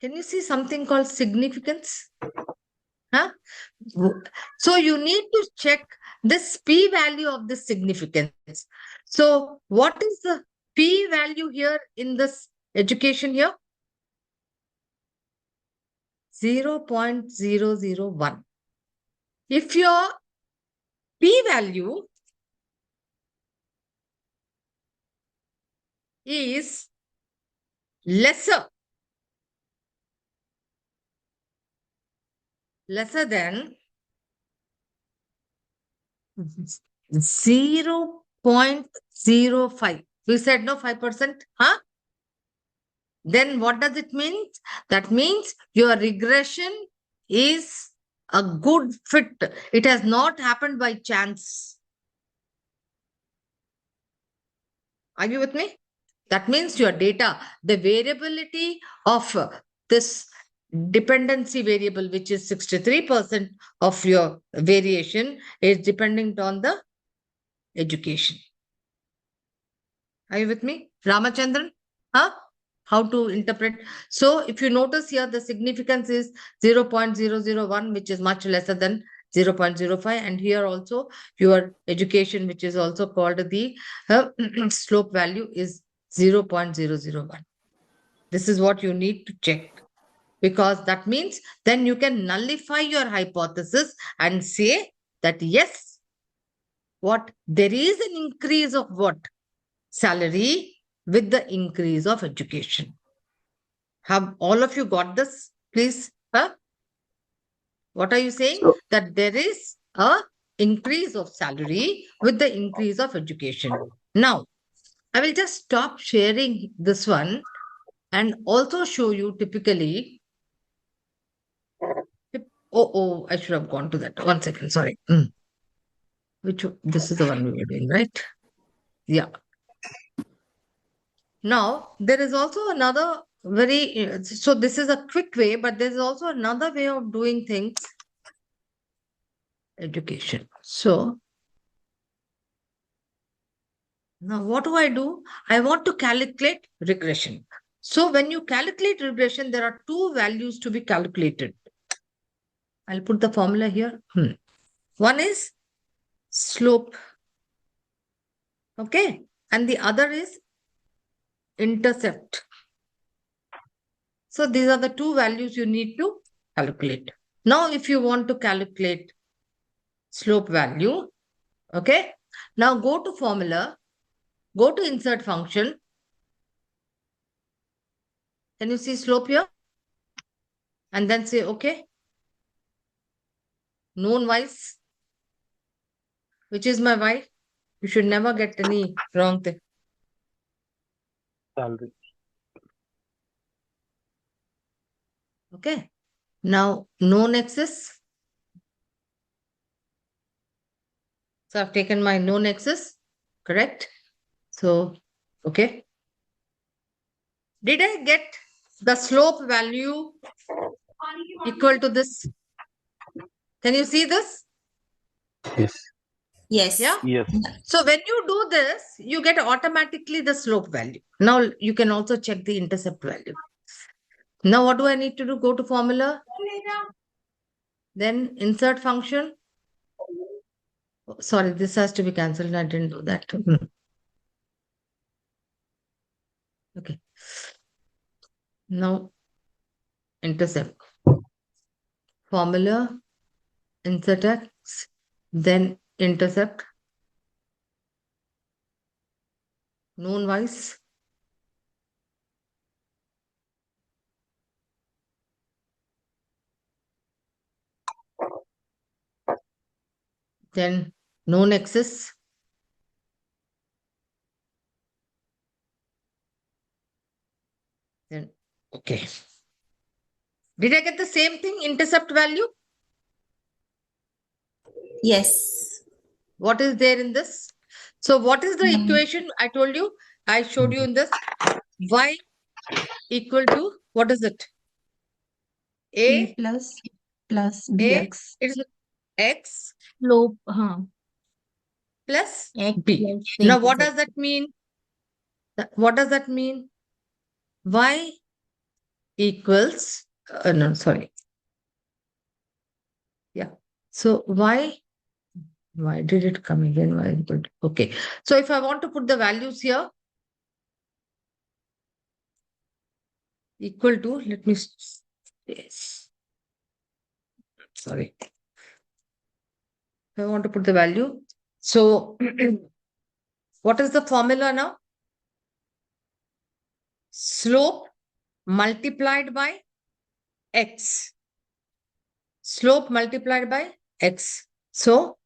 Can you see something called significance? Huh? So you need to check this p value of this significance. So what is the p value here in this education here? 0.001. If your p value is lesser than 0.05. We said no 5%, huh? Then what does it mean? That means your regression is a good fit. It has not happened by chance. Are you with me? That means your data, the variability of this dependency variable, which is 63% of your variation, is dependent on the education. Are you with me? Ramachandran? Huh? How to interpret? So if you notice here, the significance is 0.001, which is much lesser than 0.05. And here also your education, which is also called the slope value, is 0.001. This is what you need to check, because that means then you can nullify your hypothesis and say that yes, what there is an increase of what? Salary with the increase of education. Have all of you got this, please? Huh? What are you saying? So, that there is a increase of salary with the increase of education. Now, I will just stop sharing this one and also show you typically. I should have gone to that. 1 second, sorry. This is the one we were doing, right? Yeah. Now, there is also another so this is a quick way, but there's also another way of doing things. Education. So, now what do? I want to calculate regression. So when you calculate regression, there are two values to be calculated. I'll put the formula here. One is slope. Okay. And the other is intercept. So these are the two values you need to calculate. Now, if you want to calculate slope value, okay. Now go to formula, go to insert function. Can you see slope here? and then say, okay, known wise, which is my y. You should never get any wrong thing. Salary. Okay. Now, known x's. So I've taken my known x's, correct? So, okay. Did I get the slope value equal to this? Can you see this? Yes. Yes. Yeah. Yes. So when you do this, you get automatically the slope value. Now you can also check the intercept value. Now what do I need to do? Go to formula. Then insert function. Oh, sorry, this has to be cancelled. I didn't do that. Okay. Now intercept. Formula, insert x, then intercept. Known wise. Then known x's. Then okay. Did I get the same thing? Intercept value? Yes. What is there in this? So what is the equation I told you? I showed you in this. Y equal to, what is it? A A plus A bx. is x Slope, plus x b. plus the Now what does intercept. that mean? What does that mean? Y equals, no, sorry. Yeah. So why did it come again? Y equal to, okay. So if I want to put the values here, equal to, let me, yes. Sorry. I want to put the value. So what is the formula now? Slope multiplied by x. Slope multiplied by x. So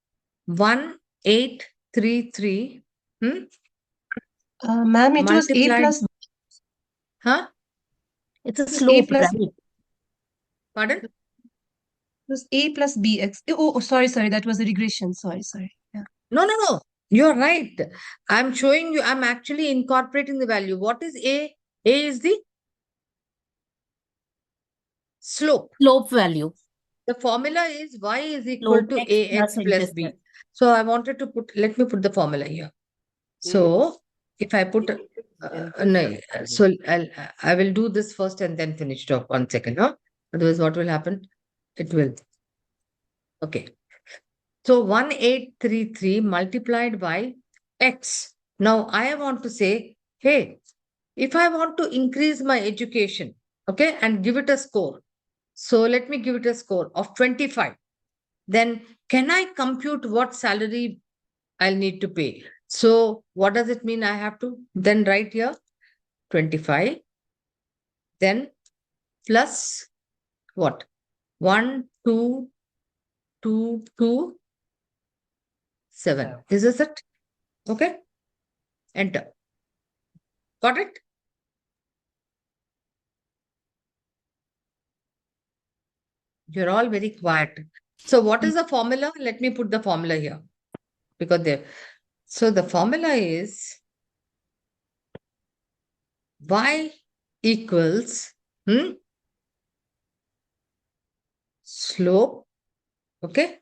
1833 Ma'am, it was A multiplied, plus huh? It's a A slope, plus right? Pardon? it was A plus bx. Oh, sorry, that was a regression. Sorry. Yeah. No. You're right. I'm showing you, I'm actually incorporating the value. What is A? A is the slope. Slope value. The formula is y is equal Slope to x ax plus plus b. intercept. So I wanted to put, let me put the formula here. So if I put, no, so I will do this first and then finish it off 1 second. Huh? Otherwise, what will happen? It will. Okay. So 1833 multiplied by x. Now I want to say, hey, if I want to increase my education, okay, and give it a score. So let me give it a score of 25. Then can I compute what salary I'll need to pay? So what does it mean? I have to then write here 25, then plus what? 1, 2, 2, 2, 7. Is this it? Okay. Enter. Got it? You're all very quiet. So what is the formula? Let me put the formula here. Because there. So the formula is y equals slope, okay,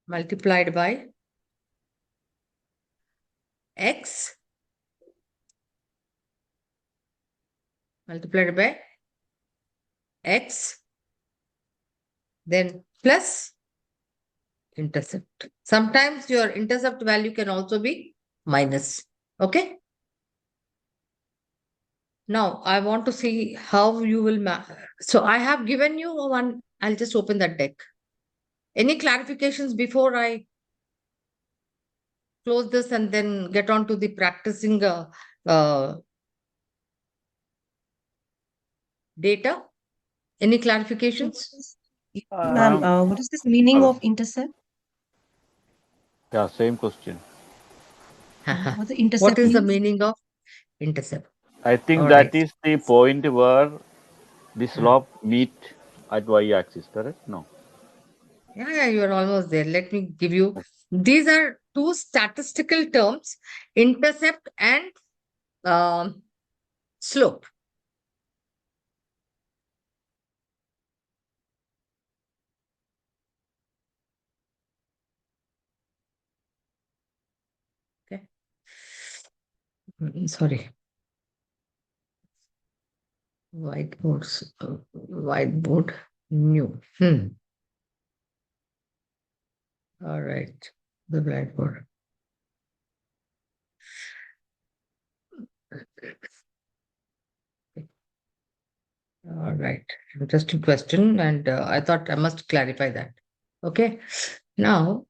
multiplied by x multiplied by x, then plus intercept. Sometimes your intercept value can also be minus. Okay. Now I want to see how you will so I have given you one. I'll just open that deck. Any clarifications before I close this and then get on to the practicing data? Any clarifications? Ma'am, what is this meaning hello. of intercept? Yeah, same question. What the What intercept is the means? meaning of intercept? I think All that right. is the point where the Hmm. slope meet at y-axis, correct? No. Yeah, you are almost there. Let me give you. These are two statistical terms, intercept and slope. Okay. Sorry. Whiteboard, new. All right. The blackboard. All right. Interesting question. And I thought I must clarify that. Okay. Now,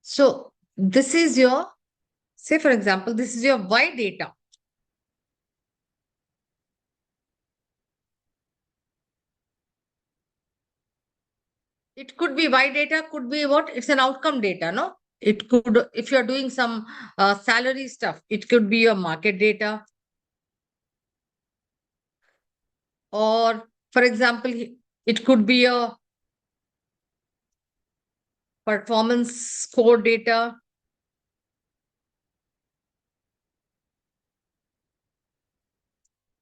so this is your, say for example, this is your Y data. It could be Y data, could be what? It's an outcome data, no? It could, if you're doing some salary stuff, it could be your market data. Or, for example, it could be your performance score data.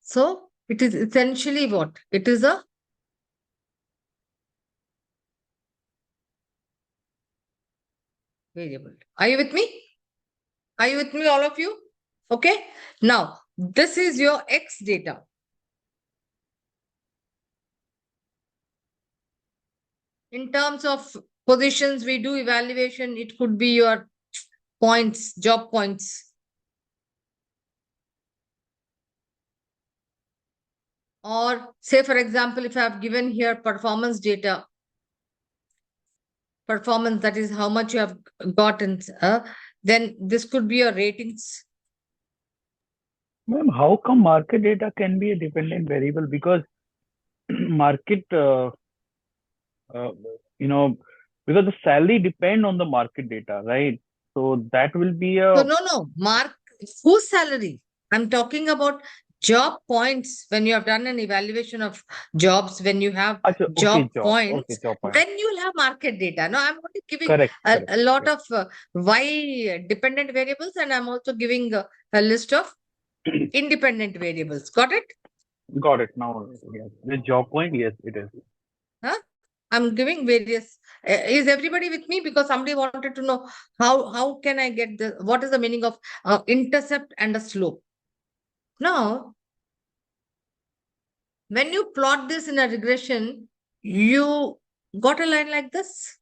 So it is essentially what? It is a variable. Are you with me? Are you with me, all of you? Okay. Now, this is your X data. In terms of positions, we do evaluation. It could be your points, job points. Or say, for example, if I have given here performance data, performance, that is how much you have gotten, then this could be your ratings. Ma'am, how come market data can be a dependent variable? Because market, uh, you know, because the salary depend on the market data, right? So that will be So a no, Mark, whose salary? I'm talking about job points. When you have done an evaluation of jobs, when you have Acha, job okay, points, job point. then you will have market data. No, I'm only giving Correct, a correct. lot Yeah. of Y dependent variables, and I'm also giving a list of independent variables. Got it? Got it. Now, yes. The job point, yes, it is. Huh? I'm giving various. Is everybody with me? Because somebody wanted to know how can I get the, what is the meaning of intercept and a slope? Now, when you plot this in a regression, you got a line like this,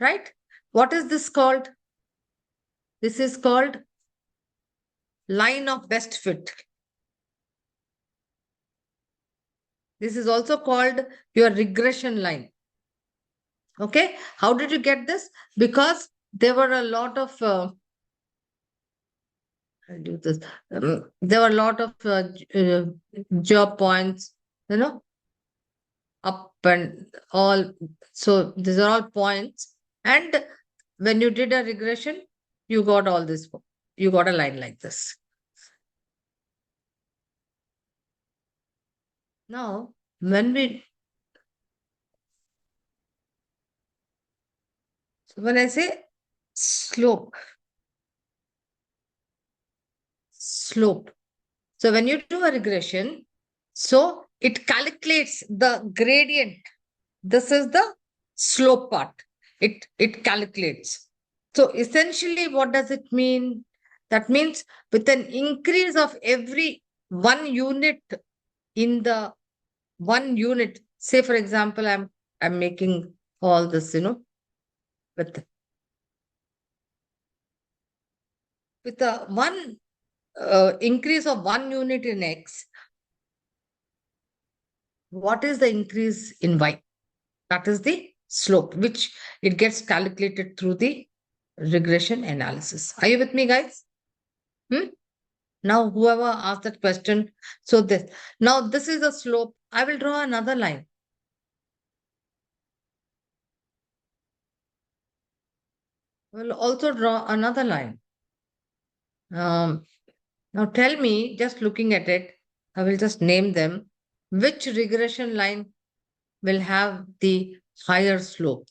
right? What is this called? This is called line of best fit. This is also called your regression line. Okay. How did you get this? Because there were a lot of, I'll do this. There were a lot of job points, up and all. So these are all points. And when you did a regression, you got all this. You got a line like this. Now, when I say slope, So when you do a regression, so it calculates the gradient. This is the slope part. It calculates. So essentially, what does it mean? That means with an increase of every 1 unit in the 1 unit, say for example, I'm making all this, with a one increase of 1 unit in X, what is the increase in y? That is the slope, which it gets calculated through the regression analysis. Are you with me, guys? Now, whoever asked that question, so this is the slope. I will draw another line. We'll also draw another line. Now tell me, just looking at it, I will just name them. Which regression line will have the higher slope?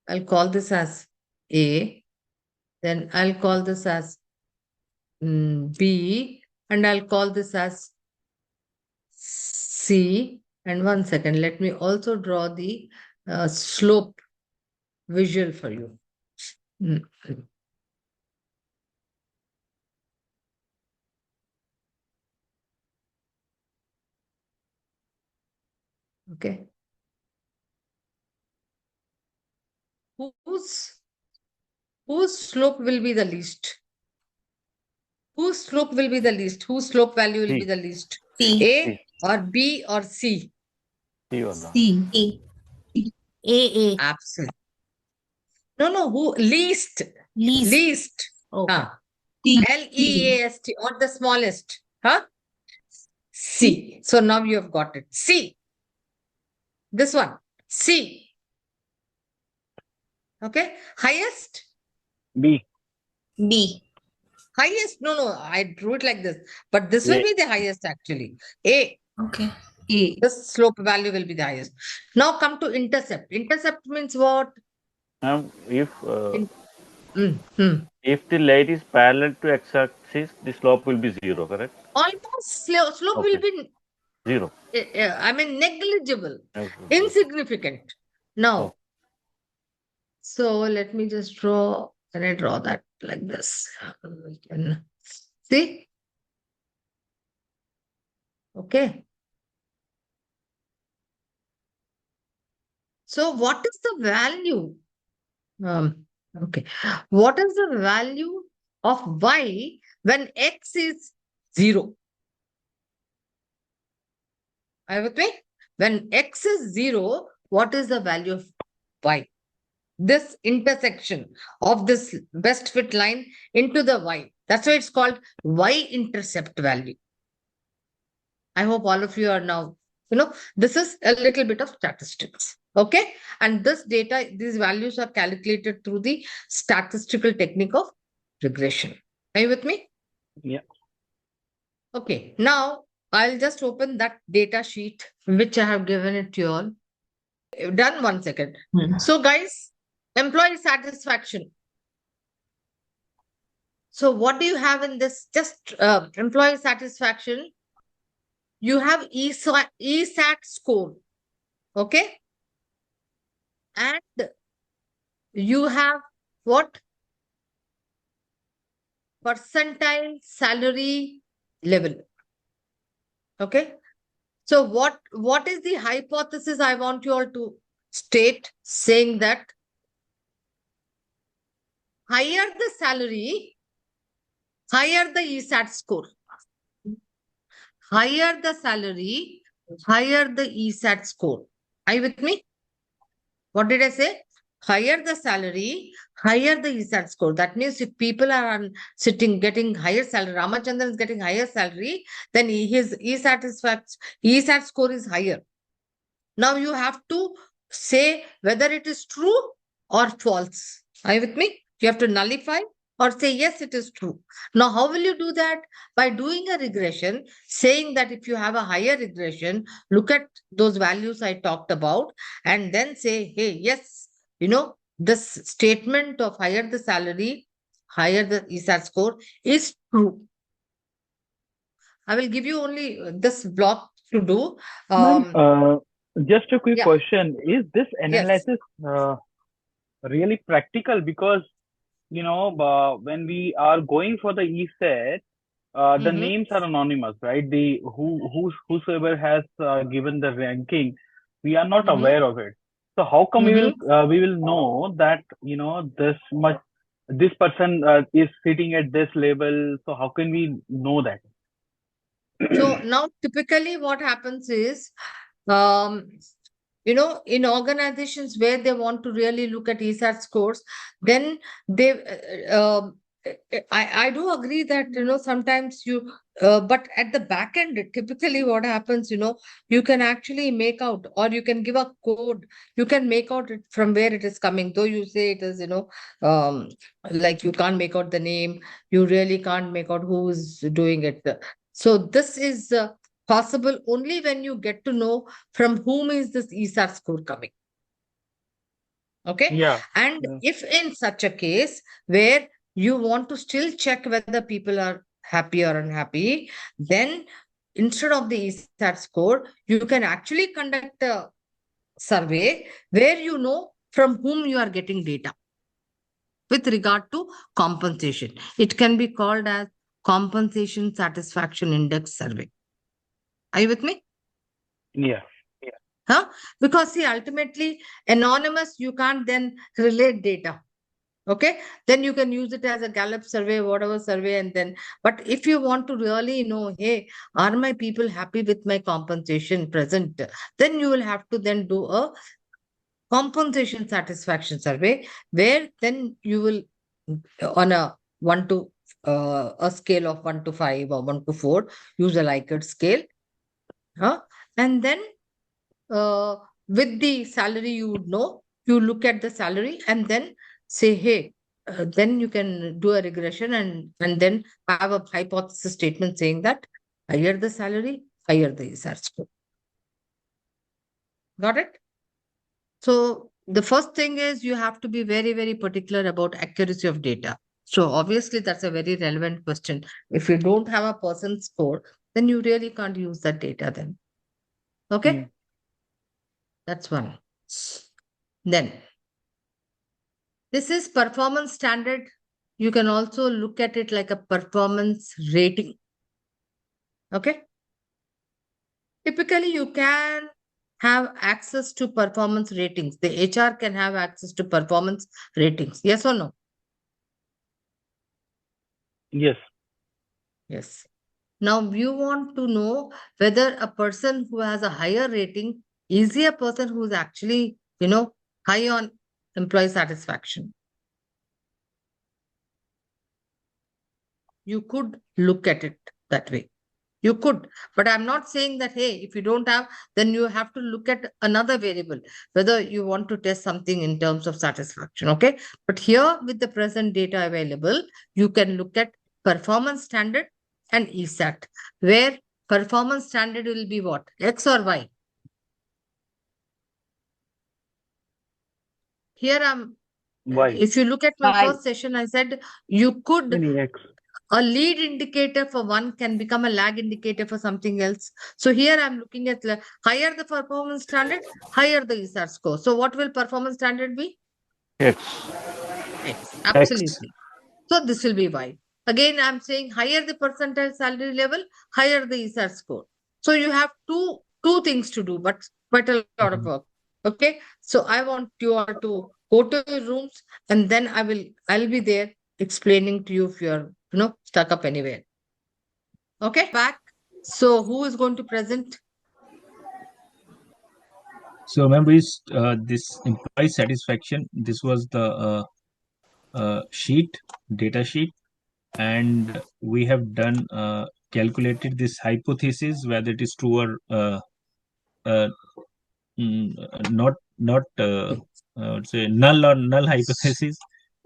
I'll call this as A. Then I'll call this as B. And I'll call this as C. And 1 second, let me also draw the slope visual for you. Okay. Whose slope will be the least? Whose slope will be the least? Whose slope value will C. be the least? C. A or B or C? C or not? C. A. Absolutely. No, who? Least. Least. Least. Okay. C. Least or the smallest. Huh? C. So now you have got it. C. This one. C. Okay. Highest? B. B. Highest? No, I drew it like this. But this will A. be the highest actually. A. Okay. A. The slope value will be the highest. Now come to intercept. Intercept means what? Now, if Almost the light is parallel to x-axis, the slope will be 0, correct? slope will Okay. be 0. negligible, Okay. insignificant. Now, Oh. so let me just draw. Can I draw that like this? We can see. Okay. So what is the value? Okay. What is the value of y when x is 0? Are you with me? When x is 0, what is the value of y? This intersection of this best fit line into the y. That's why it's called y-intercept value. I hope all of you are now, this is a little bit of statistics. Okay. And this data, these values are calculated through the statistical technique of regression. Are you with me? Yeah. Okay. Now I'll just open that data sheet, which I have given it to you all. Done. 1 second. So guys, employee satisfaction. So what do you have in this? Just employee satisfaction. You have ESAT score. Okay. And you have what? Percentile salary level. Okay. So what is the hypothesis I want you all to state, saying that higher the salary, higher the ESAT score. Higher the salary, higher the ESAT score. Are you with me? What did I say? Higher the salary, higher the ESAT score. That means if people are getting higher salary, Ramachandran is getting higher salary, then his ESAT score is higher. Now you have to say whether it is true or false. Are you with me? You have to nullify or say, yes, it is true. Now, how will you do that? By doing a regression, saying that if you have a higher regression, look at those values I talked about, and then say, hey, yes, this statement of higher the salary, higher the ESAT score is true. I will give you only this block to do. Just a quick Yeah. question. Is this Yes. analysis really practical? Because, when we are going for the ESET, the names are anonymous, right? Whosoever has given the ranking, we are not aware of it. So how come we will know that, this person is sitting at this level? So how can we know that? So now typically what happens is um, in organizations where they want to really look at ESAT scores, then they, I do agree that, sometimes but at the back end, typically what happens, you can actually make out, or you can give a code, you can make out it from where it is coming, though you say it is, like you can't make out the name, you really can't make out who is doing it. So this is possible only when you get to know from whom is this ESAT score coming. Okay. Yeah. And Yeah. if in such a case where you want to still check whether people are happy or unhappy, then instead of the ESAT score, you can actually conduct a survey where you know from whom you are getting data with regard to compensation. It can be called as compensation satisfaction index survey. Are you with me? Yeah. Huh? Because see, ultimately, anonymous, you can't then relate data. Okay, then you can use it as a Gallup survey, whatever survey, and then, but if you want to really know, hey, are my people happy with my compensation present? Then you will have to then do a compensation satisfaction survey, where then you will, on a a scale of 1 to 5 or 1 to 4, use a Likert scale. Huh? And then with the salary, you would know, you look at the salary and then say, hey, then you can do a regression and then have a hypothesis statement saying that higher the salary, higher the ESAT score. Got it? So the first thing is you have to be very, very particular about accuracy of data. So obviously that's a very relevant question. If you don't have a person's score, then you really can't use that data then. Okay? That's one. Then this is performance standard. You can also look at it like a performance rating. Okay. Typically, you can have access to performance ratings. The HR can have access to performance ratings. Yes or no? Yes. Yes. Now, you want to know whether a person who has a higher rating is he a person who is actually, high on employee satisfaction. You could look at it that way. You could, but I'm not saying that, hey, if you don't have, then you have to look at another variable, whether you want to test something in terms of satisfaction. Okay. But here with the present data available, you can look at performance standard and ESAT, where performance standard will be what? X or Y? Here Why? if you look at my Y. first session, I said you could, Any X. a lead indicator for one can become a lag indicator for something else. So here I'm looking at higher the performance standard, higher the ESAT score. So what will performance standard be? X. X. Absolutely. So this will be Y. Again, I'm saying higher the percentile salary level, higher the ESAT score. So you have two things to do, but quite a lot of work. Okay. So I want you all to go to your rooms, and then I'll be there explaining to you if you're stuck up anywhere. Okay, back. So who is going to present? So remember, this employee satisfaction. This was the sheet, data sheet, and we have done calculated this hypothesis, whether it is true or uh, not say null hypothesis.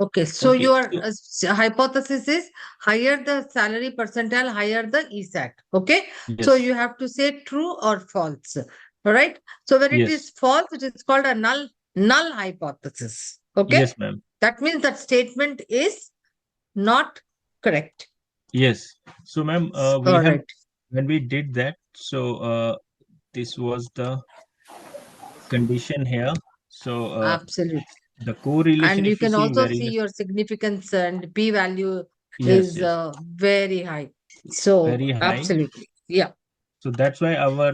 Okay, so Okay, your so hypothesis is higher the salary percentile, higher the ESAT. Okay, so yes, you have to say true or false. All right. So when it yes, is false, it is called a null hypothesis. Okay, yes, ma'am. that means that statement is not correct. Yes. So, ma'am, we All have right. when we did that. So this was the condition here. So Absolutely. the correlation, And you if you can see also very see less, your significance and p value yes, is yes, very high. So very high. absolutely. Yeah. So that's why our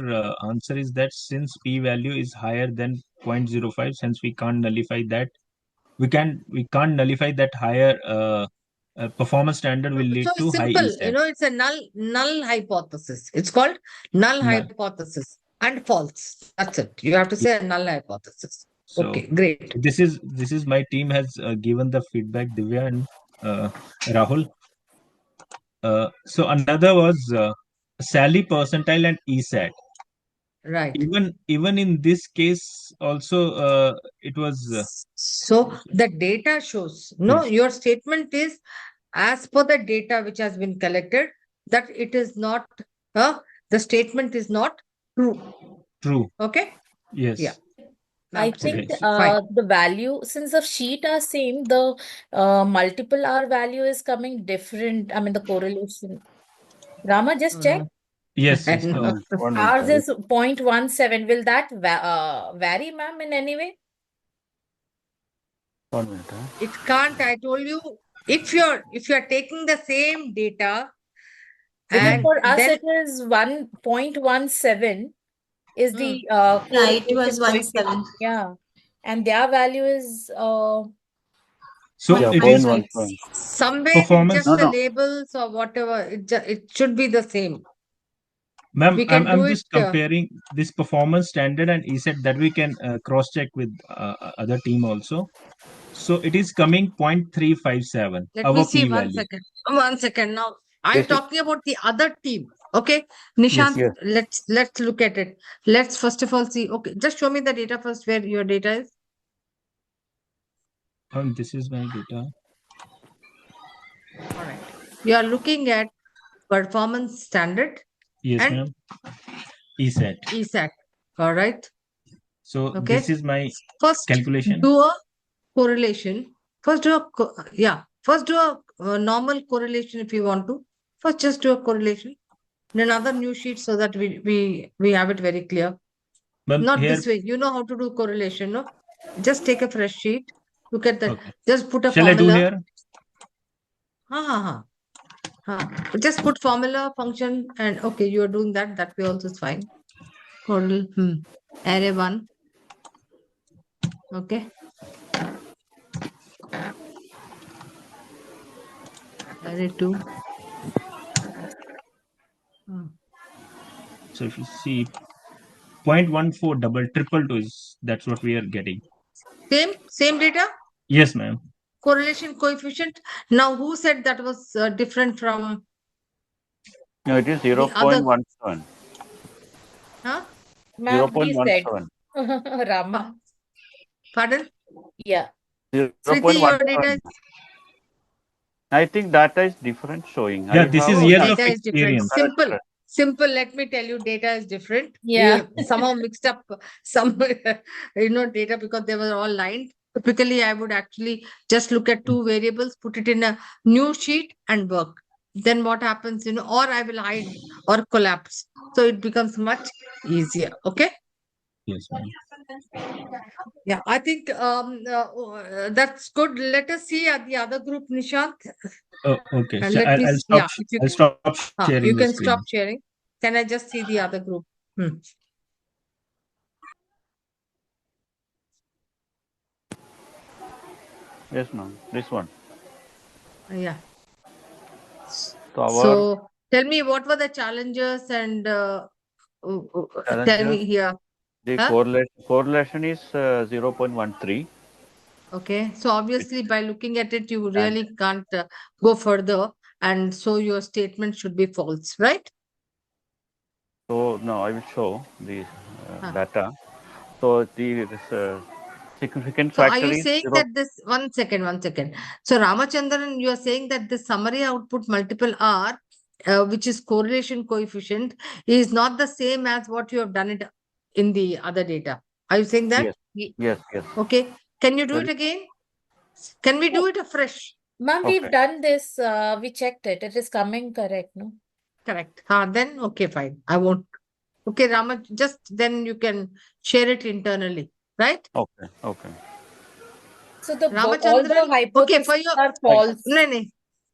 answer is that since p value is higher than 0.05, since we can't nullify that, we can't nullify that higher performance standard will So lead to it's high simple, ESAT. it's a null hypothesis. It's called null Null. hypothesis. and false. That's it. You have to say a null hypothesis. So Okay, great. this is my team has given the feedback, Divya and Rahul. So another was Sally percentile and ESAT. Right. Even in this case also it was So the data shows, no, yes, your statement is as per the data which has been collected, that it is not, the statement is not true. true. Okay? Yes. Yeah. I think Absolutely. Fine. the value, since the sheet are same, the multiple R value is coming different. I mean, the correlation. Rama, just check. Yes, yes. And, One Ours minute. is 0.17. Will that vary, ma'am, in any way? 1 minute. it can't, I told you, if you're taking the same data Because and for us, then it is 1.17 is the Yeah, it correlation was 1.7. coefficient. Yeah. And their value is So Yeah, it 1.5. is 0.17. somewhere performance. just the No. labels or whatever, it should be the same. Ma'am, We can do I'm it. just comparing this performance standard and ESET that we can cross check with other team also. So it is coming 0.357, Let our me see p one value. second. 1 second now. I'm This is, talking about the other team. Okay, Yes. Nishant, yes. let's look at it. Let's first of all see. Okay, just show me the data first, where your data is. This is my data. All right. You are looking at performance standard Yes, and ma'am. ESET. ESAT. All right. So Okay. this is my First, calculation. do a correlation. First, do a First, do a normal correlation if you want to. First, just do a correlation in another new sheet so that we have it very clear. Ma'am, Not here, this way. You know how to do correlation, no? Just take a fresh sheet. Look at that. okay. Just put a Shall I do formula. here? Just put formula, function, and okay, you are doing that. That way also is fine. Correl, array 1. Okay. Array 2. So if you see 0.14 double triple two is that's what we are getting. Same data? Yes, ma'am. Correlation coefficient. Now, who said that was different from No, it is the other? 0.17. Huh? ma'am, we said 0.17. Rama. Pardon? Yeah. Sriti, your data 0.17. is, I think data is different showing. Yeah, I this have is no, years of data is different. experience. Simple. Simple. Let me tell you, data is different. Yeah. You somehow mixed up some, data because they were all lined. Typically, I would actually just look at two variables, put it in a new sheet and work. Then what happens, or I will hide or collapse. So it becomes much easier. Okay. Yes, ma'am. Yeah, I think that's good. Let us see at the other group, Nishant. Oh, okay. And So let me, I'll stop. yeah, if you, I'll stop sharing you the can screen. stop sharing. Can I just see the other group? Yes, ma'am. This one. Yeah. So our So tell me, what were the challenges and tell challenges, me here. the Huh? correlation is 0.13. Okay. So obviously, by looking at it, you And really can't go further. And so your statement should be false, right? so now I will show the Huh. data. So the significant So are factor you is saying 0. that this, 1 second. So Ramachandran, you are saying that the summary output multiple R, which is correlation coefficient, is not the same as what you have done it in the other data. Are you saying that? Yes. Okay. Can you do it again? Can we do it afresh? Ma'am, Okay. we've done this. We checked it. It is coming correct, no? Correct. Then okay, fine. I won't. Okay, Rama, just then you can share it internally, right? Okay. So all Ramachandran, the okay, hypotheses for your, are false no,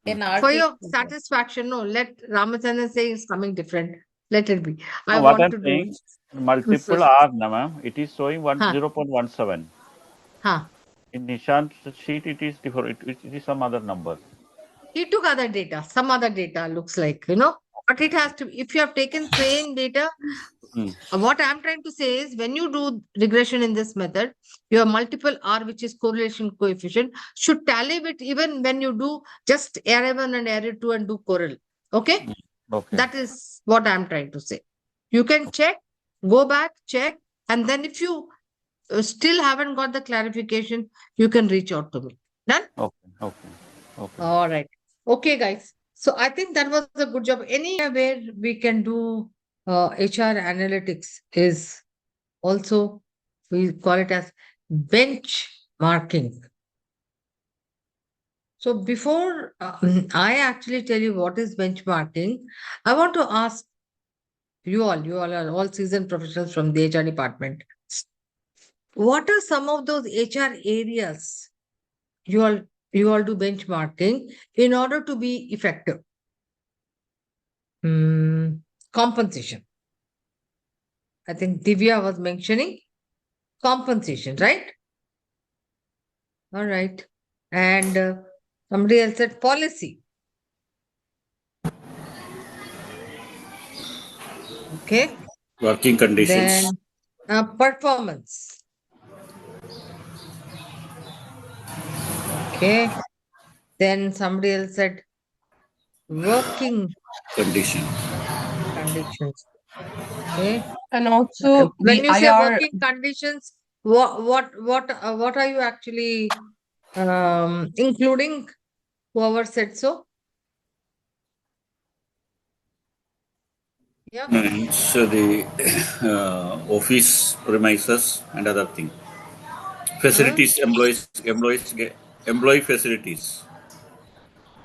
in our for case. your satisfaction, no, let Ramachandran say it's coming different. Let it be. I Now, what want I'm to do saying, it. multiple R, na ma'am, it is showing Huh. 0.17. Huh. In Nishant's sheet, it is different. It is some other number. He took other data, some other data looks like, but it has to, if you have taken same data, what I'm trying to say is when you do regression in this method, your multiple R, which is correlation coefficient, should tally with even when you do just area 1 and area 2 and do correl. Okay? Okay. That is what I'm trying to say. You can check, go back, check, and then if you still haven't got the clarification, you can reach out to me. Done? Okay. Okay. Okay. All right. Okay, guys. So I think that was a good job. Any where we can do HR analytics is also, we call it as benchmarking. So before I actually tell you what is benchmarking, I want to ask you all are all seasoned professionals from the HR department. What are some of those HR areas you all do benchmarking in order to be effective? Compensation. I think Divya was mentioning compensation, right? All right. And somebody else said policy. Okay. Working conditions. Then performance. Okay. Then somebody else said working Condition. conditions. Okay. And also When the you say IR, working conditions, what are you actually including? Whoever said so? Yeah. And so the office premises and other thing. Facilities, employee facilities.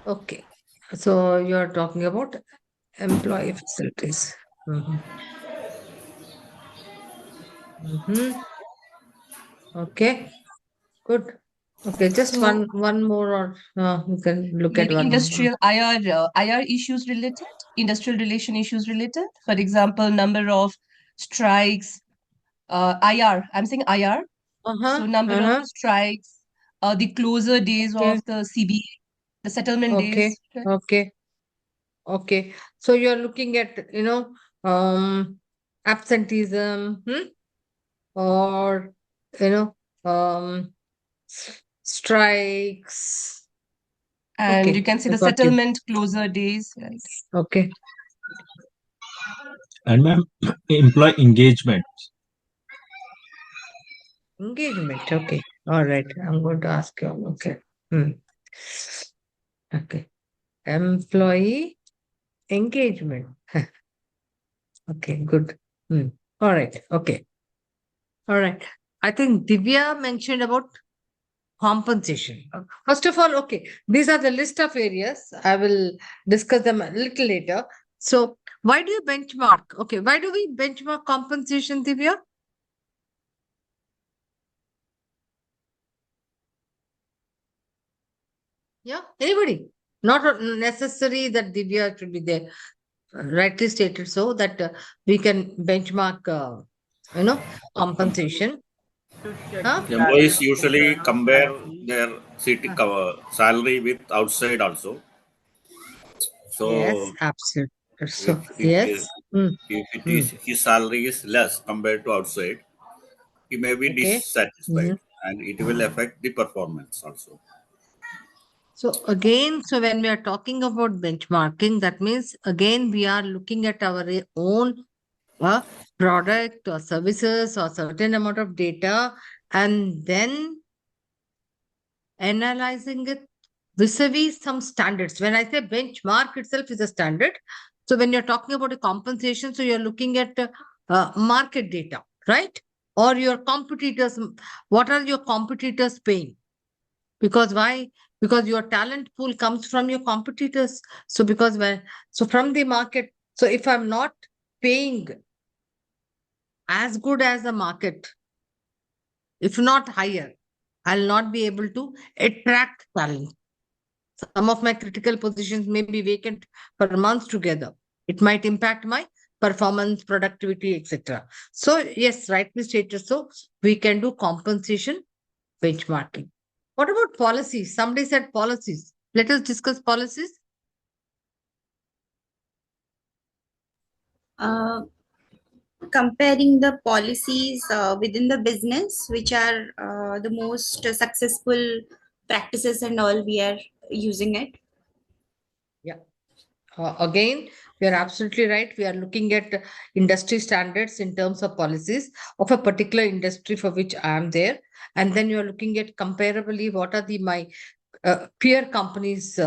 Okay. So you're talking about employee facilities. Mm-hmm. Mm-hmm. Okay. Good. Okay. Just so one more, or you can look at maybe one more. industrial IR issues related, industrial relation issues related. For example, number of strikes, IR. I'm saying IR. So number of strikes, the closure days Okay. of the CBA, the settlement Okay. days. Right? Okay. Okay. So you're looking at, absenteeism, or, you know, strikes. And Okay. you can see I the got you. settlement closure days. Right. Okay. And ma'am, employee engagement. Engagement. Okay. All right. I'm going to ask you. Okay. Okay. Employee engagement. Okay. Good. All right. Okay. All right. I think Divya mentioned about compensation. First of all, okay, these are the list of areas. I will discuss them a little later. So, why do you benchmark? Okay, why do we benchmark compensation, Divya? Yeah, anybody? Not necessary that Divya should be there. Rightly stated so that we can benchmark, compensation. Huh? Employees usually compare their salary with outside also. Yes, So absolutely. if So, if yes. if it is his salary is less compared to outside, he may be Okay. dissatisfied, and it will affect the performance also. So again, so when we are talking about benchmarking, that means again we are looking at our own product or services or certain amount of data, and then analyzing it vis-a-vis some standards. When I say benchmark itself is a standard. So when you're talking about a compensation, so you're looking at market data, right? Or your competitors, what are your competitors paying? Because why? Because your talent pool comes from your competitors. So so from the market, so if I'm not paying as good as the market, if not higher, I'll not be able to attract talent. Some of my critical positions may be vacant for months together. It might impact my performance, productivity, etc. So yes, rightly stated. So we can do compensation benchmarking. What about policies? Somebody said policies. Let us discuss policies. Uh, comparing the policies within the business, which are the most successful practices and all we are using it. Yeah. Again, you're absolutely right. We are looking at industry standards in terms of policies of a particular industry for which I am there. And then you're looking at comparably what are my peer companies,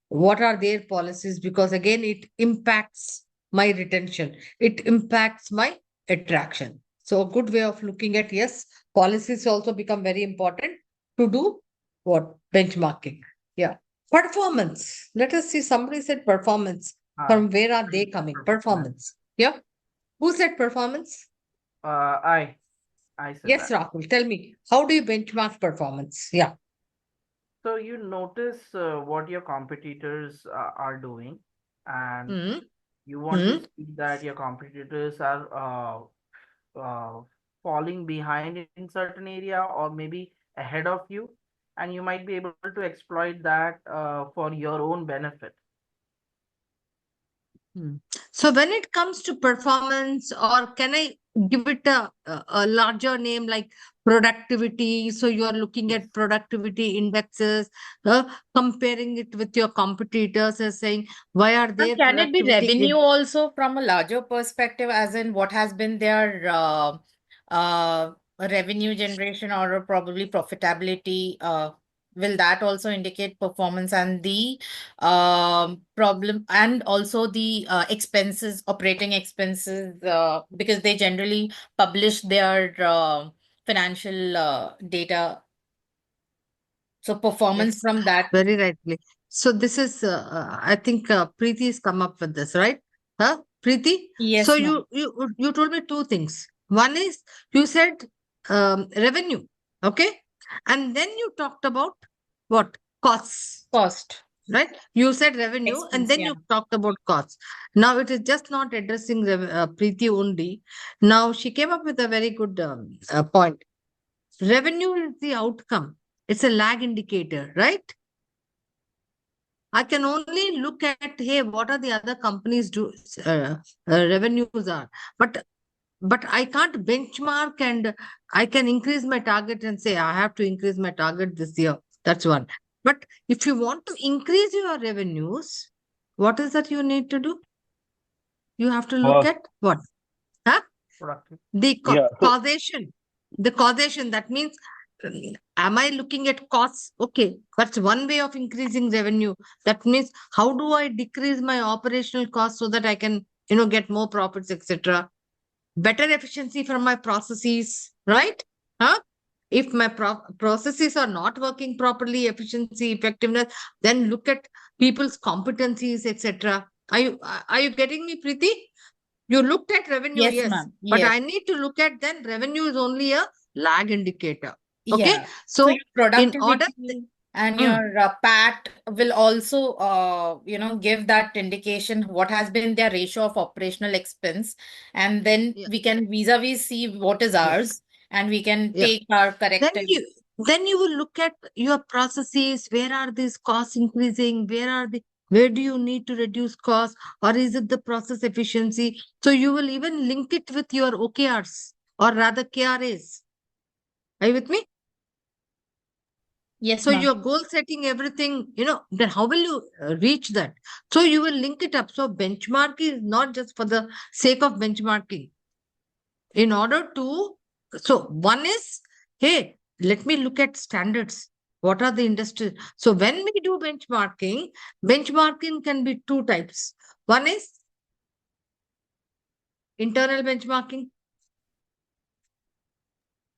what are their policies? Because again, it impacts my retention, it impacts my attraction. So, a good way of looking at, yes, policies also become very important to do what? Benchmarking. Yeah. Performance. Let us see. Somebody said performance. Uh, From where are they coming? Performance. Yeah. Who said performance? uh, I I said Yes, that. Rahul. Tell me, how do you benchmark performance? Yeah. So you notice what your competitors are doing, and Hmm. you want to Hmm. see that your competitors are falling behind in certain area or maybe ahead of you, and you might be able to exploit that for your own benefit. Hmm. So when it comes to performance, or can I give it a larger name like productivity? So you are looking Yes. at productivity indexes, comparing it with your competitors and saying, why are And their can it be productivity? revenue also from a larger perspective, as in what has been their uh, revenue generation or probably profitability? Will that also indicate performance and the problem, and also the expenses, operating expenses, because they generally publish their financial data. So performance Yes, from that. very rightly. So this is, I think, Preeti has come up with this, right? Huh, Preeti? So Yes, ma'am. you told me two things. One is you said revenue, okay, and then you talked about what? Costs, Cost, right? You said revenue, and expense, then yeah. you talked about costs. Now it is just not addressing Preeti only. Now she came up with a very good point. Revenue is the outcome. It's a lag indicator, right? I can only look at, hey, what are the other companies do revenues are, but I can't benchmark, and I can increase my target and say I have to increase my target this year. That's one. But if you want to increase your revenues, what is that you need to do? You have to look Uh, at what? Huh? Productive. The yeah. So causation. The causation, that means, am I looking at costs? Okay, that's one way of increasing revenue. That means, how do I decrease my operational costs so that I can, get more profits, etc. Better efficiency from my processes, right? Huh? If my processes are not working properly, efficiency, effectiveness, then look at people's competencies, etc. Are you getting me, Preeti? You looked at revenue, Yes, yes, ma'am. but Yes. I need to look at then revenue is only a lag indicator. Okay, Yeah. So so your in order, productivity and mm, your PAT will also, give that indication what has been their ratio of operational expense, and then yeah, we can vis-a-vis see what is yeah, ours, and we can yeah. take our Then corrective. you then you will look at your processes. Where are these costs increasing? Where do you need to reduce costs, or is it the process efficiency? So you will even link it with your OKRs, or rather KRAs. Are you with me? Yes, So ma'am. your goal setting, everything, then how will you reach that? So you will link it up. So benchmarking is not just for the sake of benchmarking. In order to, so one is, hey, let me look at standards. What are the industry? So when we do benchmarking can be two types. One is internal benchmarking,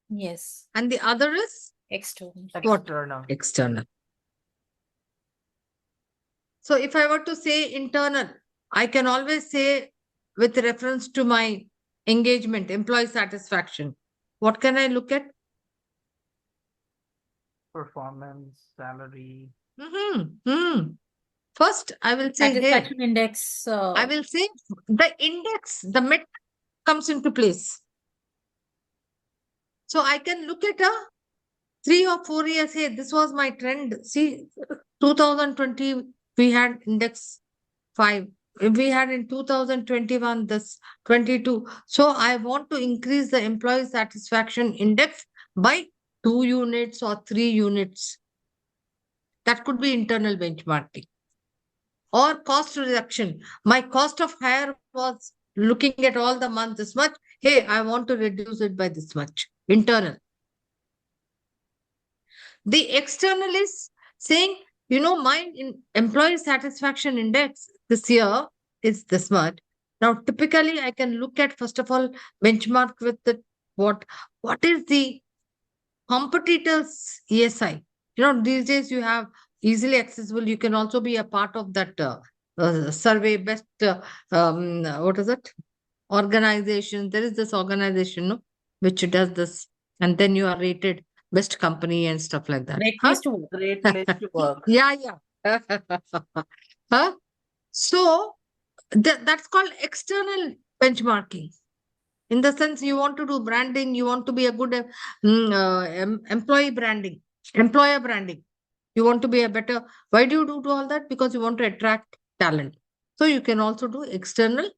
Yes. and the other is External. what? External. External. So if I were to say internal, I can always say with reference to my engagement, employee satisfaction. What can I look at? Performance, salary. First, I will say, hey, Satisfaction index. I will say the index, the metric comes into place. So I can look at a 3 or 4 years. Hey, this was my trend. See, 2020, we had index 5. we had in 2021, this 22. So I want to increase the employee satisfaction index by 2 units or 3 units. That could be internal benchmarking. Or cost reduction. My cost of hire was looking at all the months this much. Hey, I want to reduce it by this much. Internal. The external is saying, my employee satisfaction index this year is this much. Now, typically, I can look at, first of all, benchmark with the what is the competitors' ESI. These days you have easily accessible. You can also be a part of that survey, best, what is it? Organization. There is this organization, no, which does this, and then you are rated best company and stuff like that. Great place to work. Great place to work. Yeah. Huh? So that's called external benchmarking. In the sense, you want to do branding, you want to be a good employer branding. You want to be a better. Why do you do all that? Because you want to attract talent. So you can also do external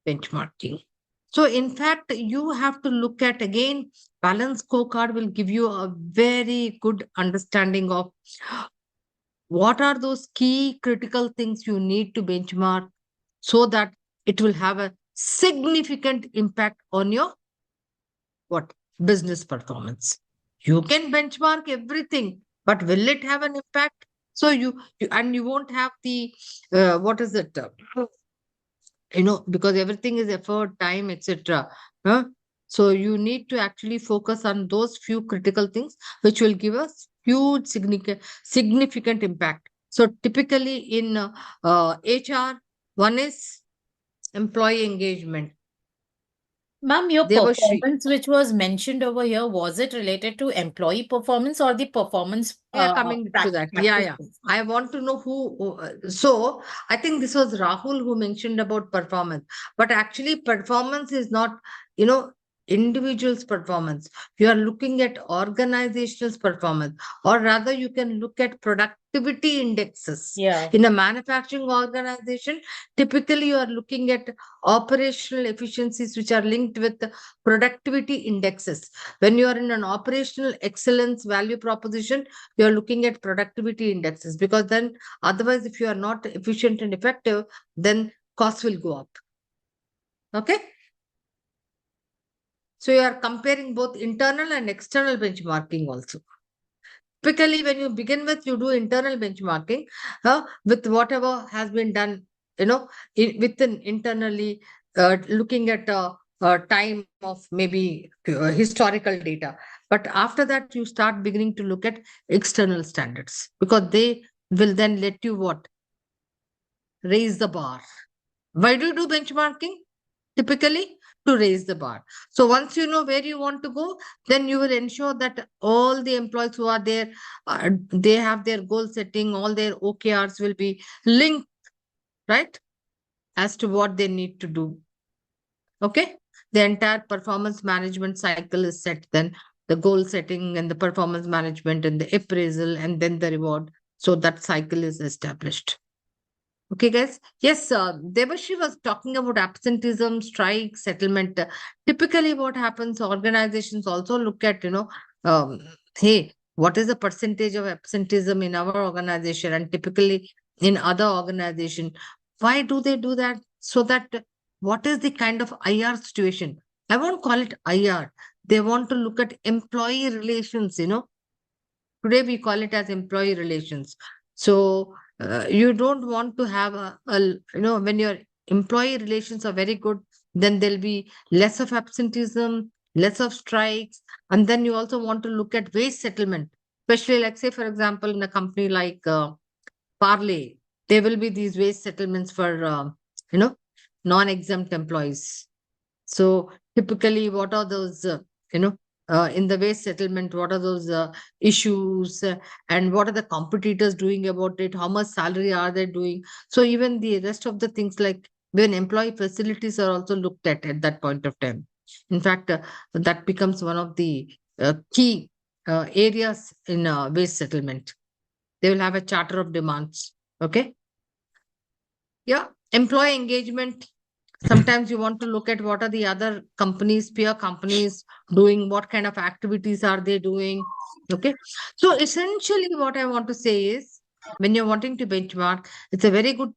benchmarking. So in fact, you have to look at, again, balanced scorecard will give you a very good understanding of what are those key critical things you need to benchmark so that it will have a significant impact on your business performance. You can benchmark everything, but will it have an impact? So you won't have the what is it? Because everything is effort, time, etc. So you need to actually focus on those few critical things which will give us huge significant impact. So typically in HR, one is employee engagement. Ma'am, your Devashri. performance which was mentioned over here, was it related to employee performance or the performance Yeah, coming to that. Yeah. practices? I want to know who. So I think this was Rahul who mentioned about performance. But actually, performance is not, individual's performance. You are looking at organization's performance, or rather, you can look at productivity indexes. Yeah. In a manufacturing organization, typically you are looking at operational efficiencies which are linked with the productivity indexes. When you are in an operational excellence value proposition, you're looking at productivity indexes, because then otherwise, if you are not efficient and effective, then costs will go up. Okay. So you are comparing both internal and external benchmarking also. Typically, when you begin with, you do internal benchmarking with whatever has been done, within internally, looking at time of maybe historical data. But after that, you start beginning to look at external standards, because they will then let you raise the bar. Why do you do benchmarking? Typically, to raise the bar. So once you know where you want to go, then you will ensure that all the employees who are there, they have their goal setting, all their OKRs will be linked, right, as to what they need to do. Okay. The entire performance management cycle is set, then the goal setting and the performance management and the appraisal and then the reward. So that cycle is established. Okay, guys. Yes, Devashi was talking about absenteeism, strike, settlement. Typically, what happens, organizations also look at, hey, what is the percentage of absenteeism in our organization and typically in other organization? Why do they do that? So that what is the kind of IR situation? I won't call it IR. They want to look at employee relations, Today we call it as employee relations. So you don't want to have when your employee relations are very good, then there'll be less of absenteeism, less of strikes. And then you also want to look at wage settlement, especially like, say, for example, in a company like Parley, there will be these wage settlements for, non-exempt employees. So typically, what are those, in the waste settlement, what are those issues and what are the competitors doing about it? How much salary are they doing? So even the rest of the things like when employee facilities are also looked at that point of time. In fact, that becomes one of the key areas in waste settlement. They will have a charter of demands. Okay. Yeah. Employee engagement. Sometimes you want to look at what are the other companies, peer companies doing, what kind of activities are they doing. Okay. So essentially what I want to say is when you're wanting to benchmark, it's a very good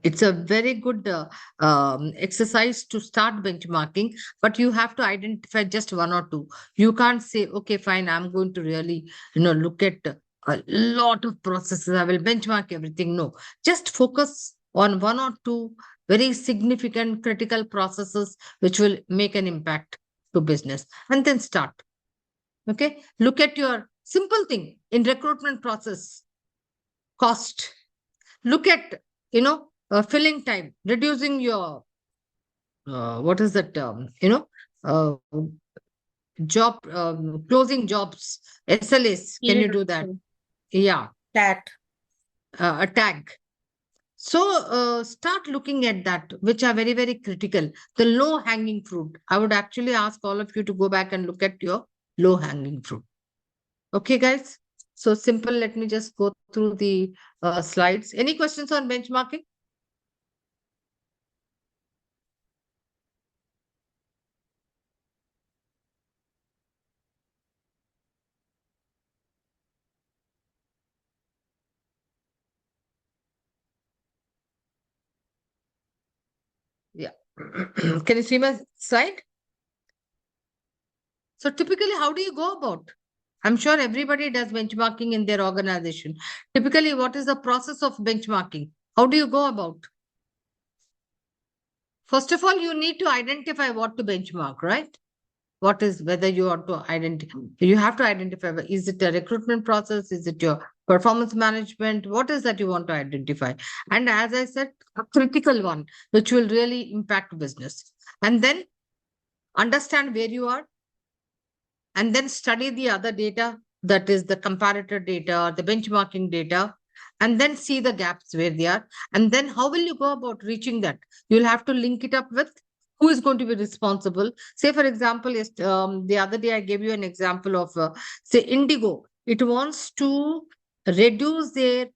it's a very good exercise to start benchmarking, but you have to identify just one or two. You can't say, okay, fine, I'm going to really, look at a lot of processes. I will benchmark everything. No, just focus on one or two very significant critical processes which will make an impact to business and then start. Okay. Look at your simple thing in recruitment process, cost. Look at, filling time, reducing your, what is that term, job, closing jobs, SLAs. Can you Yield do that? ratio, Yeah, TAT. a tag. So start looking at that, which are very, very critical. The low hanging fruit. I would actually ask all of you to go back and look at your low hanging fruit. Okay, guys. So simple. Let me just go through the slides. Any questions on benchmarking? Yeah. Can you see my slide? So typically, how do you go about? I'm sure everybody does benchmarking in their organization. Typically, what is the process of benchmarking? How do you go about? First of all, you need to identify what to benchmark, right? What is, whether you want to identify, you have to identify, is it a recruitment process? Is it your performance management? What is that you want to identify? And as I said, a critical one, which will really impact business. And then understand where you are, and then study the other data, that is the comparator data, the benchmarking data, and then see the gaps where they are. And then how will you go about reaching that? You'll have to link it up with who is going to be responsible. Say, for example, the other day I gave you an example of, say, Indigo. It wants to reduce their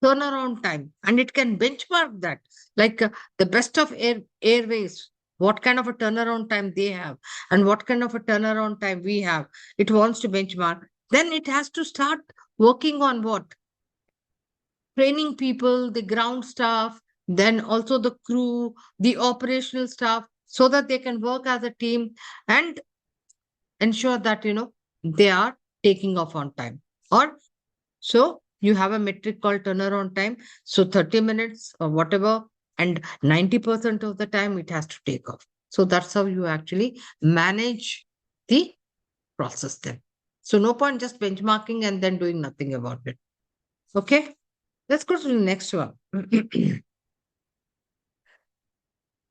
turnaround time, and it can benchmark that, like the best of airways, what kind of a turnaround time they have and what kind of a turnaround time we have. It wants to benchmark. Then it has to start working on what? Training people, the ground staff, then also the crew, the operational staff, so that they can work as a team and ensure that, they are taking off on time. Or so you have a metric called turnaround time. So 30 minutes or whatever, and 90% of the time it has to take off. So that's how you actually manage the process then. So no point just benchmarking and then doing nothing about it. Okay, let's go to the next one.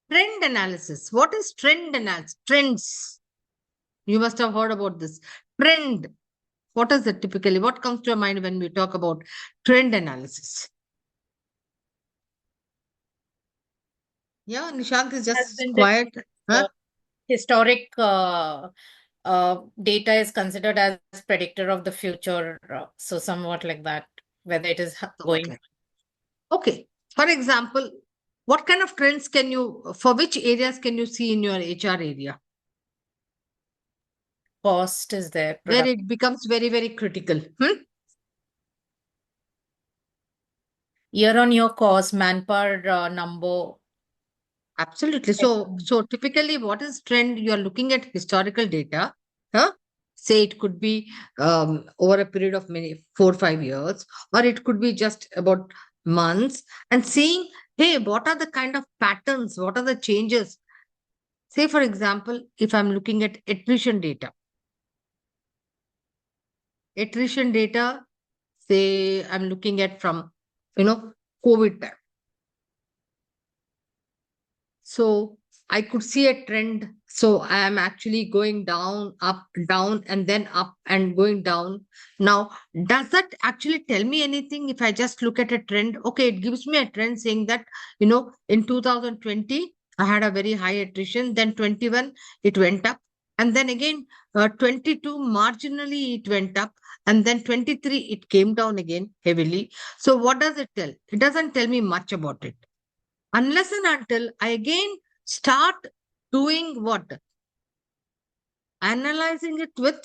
Trend analysis. What is trend analysis? Trends. You must have heard about this. Trend. What is it typically? What comes to your mind when we talk about trend analysis? Yeah, Nishant is Has just been quiet. Huh? historic data is considered as predictor of the future. So somewhat like that, whether it is going. Okay. For example, what kind of trends for which areas can you see in your HR area? Cost is there. Where it becomes very, very critical. Year-on-year cost, manpower number. Absolutely. So typically, what is trend? You are looking at historical data. Say it could be over a period of 4 or 5 years, or it could be just about months, and seeing, hey, what are the kind of patterns? What are the changes? Say, for example, if I'm looking at attrition data, say I'm looking at from, COVID time. So I could see a trend. So I am actually going down, up, down, and then up and going down. Now, does that actually tell me anything if I just look at a trend? Okay, it gives me a trend saying that, in 2020, I had a very high attrition. Then 21, it went up. And then again, 22 marginally it went up, and then 23 it came down again heavily. So what does it tell? It doesn't tell me much about it. Unless and until I again start doing what? Analyzing it with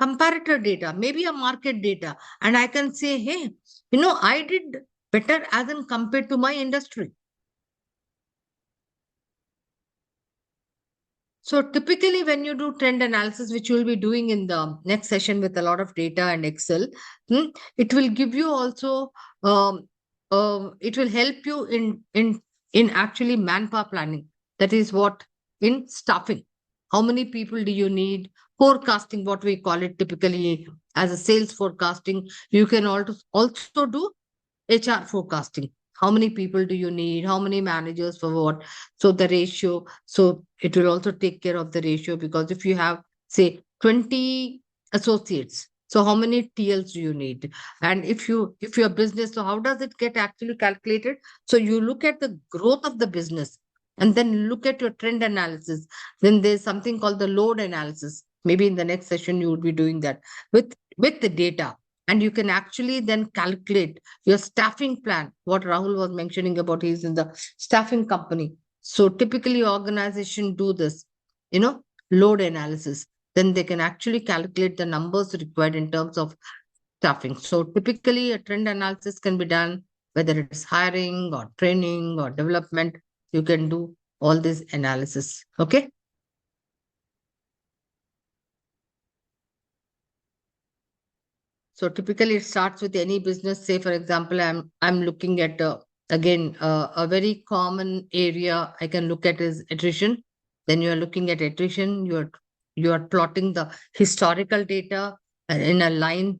comparator data, maybe a market data. And I can say, hey, I did better as in compared to my industry. So typically when you do trend analysis, which we'll be doing in the next session with a lot of data and Excel, it will give you also, it will help you in actually manpower planning. That is what in staffing. How many people do you need? Forecasting, what we call it typically as a sales forecasting. You can also do HR forecasting. How many people do you need? How many managers for what? So the ratio. So it will also take care of the ratio, because if you have, say, 20 associates, so how many TLs do you need? And if your business, so how does it get actually calculated? So you look at the growth of the business and then look at your trend analysis. Then there's something called the load analysis. Maybe in the next session you would be doing that with the data. And you can actually then calculate your staffing plan. What Rahul was mentioning about, he's in the staffing company. So typically organization do this, load analysis. Then they can actually calculate the numbers required in terms of staffing. So typically a trend analysis can be done, whether it's hiring or training or development. You can do all this analysis. Okay. So typically it starts with any business. Say, for example, I'm looking at again a very common area I can look at is attrition. Then you are looking at attrition. You are plotting the historical data in a line,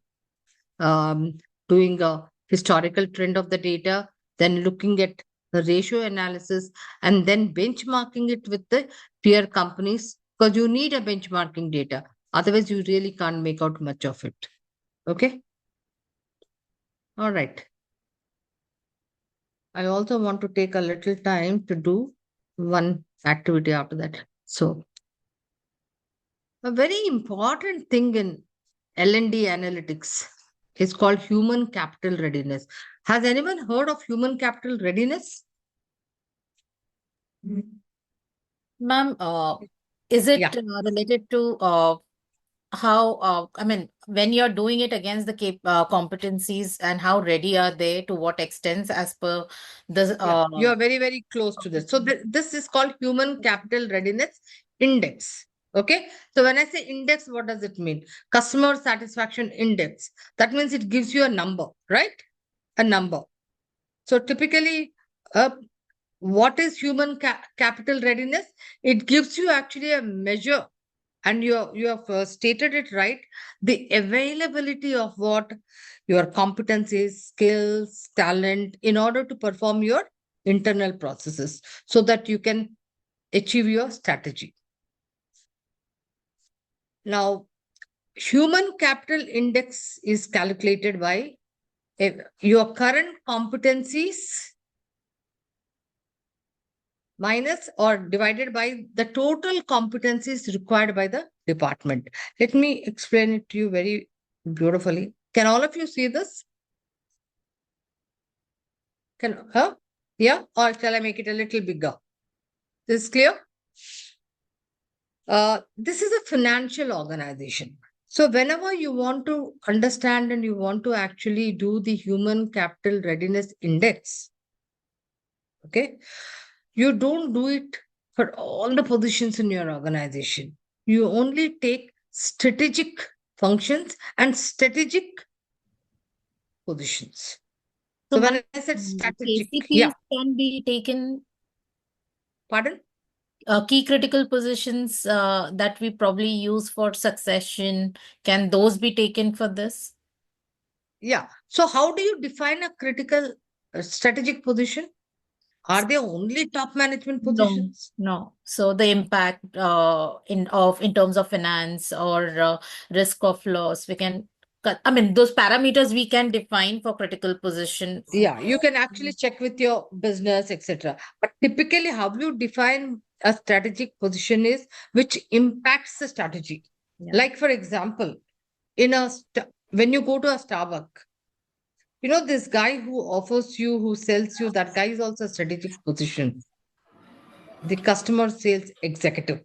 um, doing a historical trend of the data. Then looking at the ratio analysis, and then benchmarking it with the peer companies, because you need a benchmarking data. Otherwise, you really can't make out much of it. Okay. All right. I also want to take a little time to do one activity after that. So a very important thing in L&D analytics is called human capital readiness. Has anyone heard of human capital readiness? Ma'am, is it Yeah. related to how, I mean, when you're doing it against the competencies, and how ready are they, to what extent, as per the You are very, very close to this. So this is called human capital readiness index. Okay. So when I say index, what does it mean? Customer satisfaction index. That means it gives you a number, right? A number. So typically, what is human capital readiness? It gives you actually a measure, and you have stated it right. The availability of what your competencies, skills, talent, in order to perform your internal processes, so that you can achieve your strategy. Now, human capital index is calculated by your current competencies minus or divided by the total competencies required by the department. Let me explain it to you very beautifully. Can all of you see this? Yeah, or shall I make it a little bigger? This is clear? This is a financial organization. So whenever you want to understand and you want to actually do the human capital readiness index, okay, you don't do it for all the positions in your organization. You only take strategic functions and strategic positions. So when I said strategic, KCPs can be taken. Pardon? Key critical positions that we probably use for succession, can those be taken for this? Yeah. So how do you define a critical strategic position? Are they only top management positions? No. So the impact in terms of finance or risk of loss, we can. I mean, those parameters we can define for critical position. Yeah, you can actually check with your business, etc. But typically, how you define a strategic position is which impacts the strategy. Yeah. Like, for example, when you go to a Starbucks, this guy who offers you, who sells you, that guy is also a strategic position. The customer sales executive.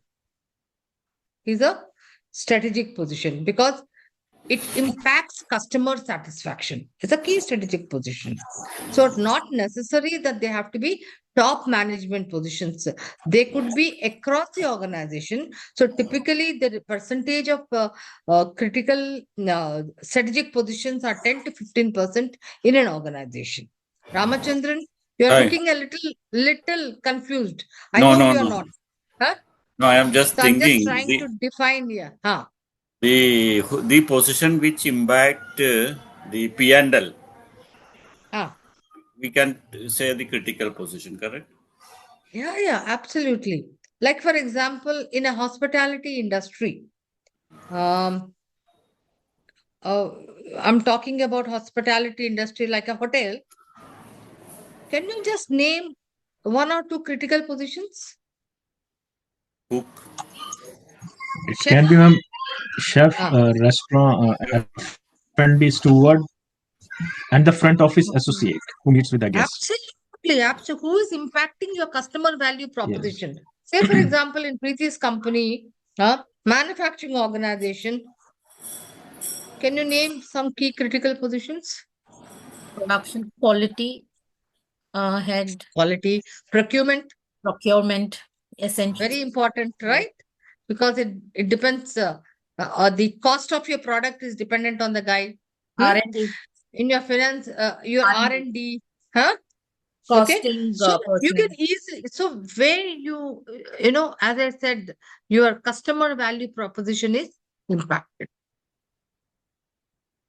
He's a strategic position because it impacts customer satisfaction. It's a key strategic position. So it's not necessary that they have to be top management positions. They could be across the organization. So typically the percentage of critical strategic positions are 10 to 15% in an organization. Ramachandran, you are Right. looking a little confused. I No, hope no, you are no. not. Huh? No, I am just So I'm just thinking trying to define here. Huh? the position which impact the P&L, Ah. we can say the critical position, correct? Yeah, absolutely. Like, for example, in a hospitality industry, um, uh, I'm talking about hospitality industry like a hotel. Can you just name one or two critical positions? Cook. It Chef? can be chef, Ah. restaurant, F&B steward, and the front office associate who meets with the guest. Absolutely. Who is impacting your customer value Yes. proposition? Say, for example, in Preeti's company, manufacturing organization, can you name some key critical positions? Production quality, head, Quality, procurement, procurement, essential. very important, right? Because it depends. The cost of your product is dependent on the guy. R&D, In your finance, your R R&D, and D, huh? Okay, costing so you can personnel. easily. So where as I said, your customer value proposition is impacted.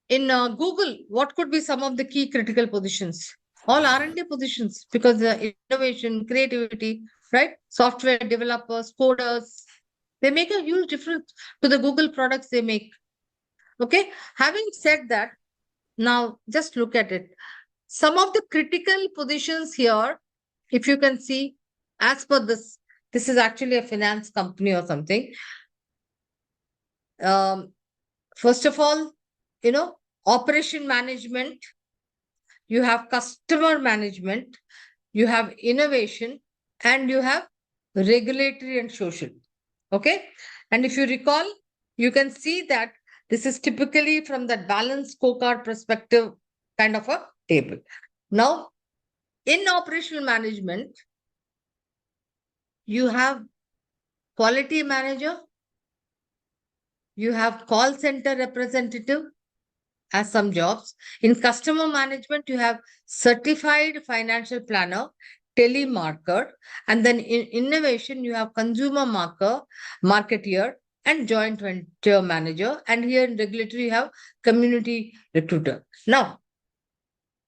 In Google, what could be some of the key critical positions? All R&D positions, because innovation, creativity, right? Software developers, coders, they make a huge difference to the Google products they make. Okay. Having said that, now just look at it. Some of the critical positions here, if you can see, as per this is actually a finance company or something. First of all, operation management, you have customer management, you have innovation, and you have regulatory and social. Okay. And if you recall, you can see that this is typically from that balanced scorecard perspective kind of a table. Now, in operational management, you have quality manager, you have call center representative as some jobs. In customer management, you have certified financial planner, telemarketer, and then in innovation, you have consumer marketeer, and joint venture manager. And here in regulatory, you have community recruiter. Now,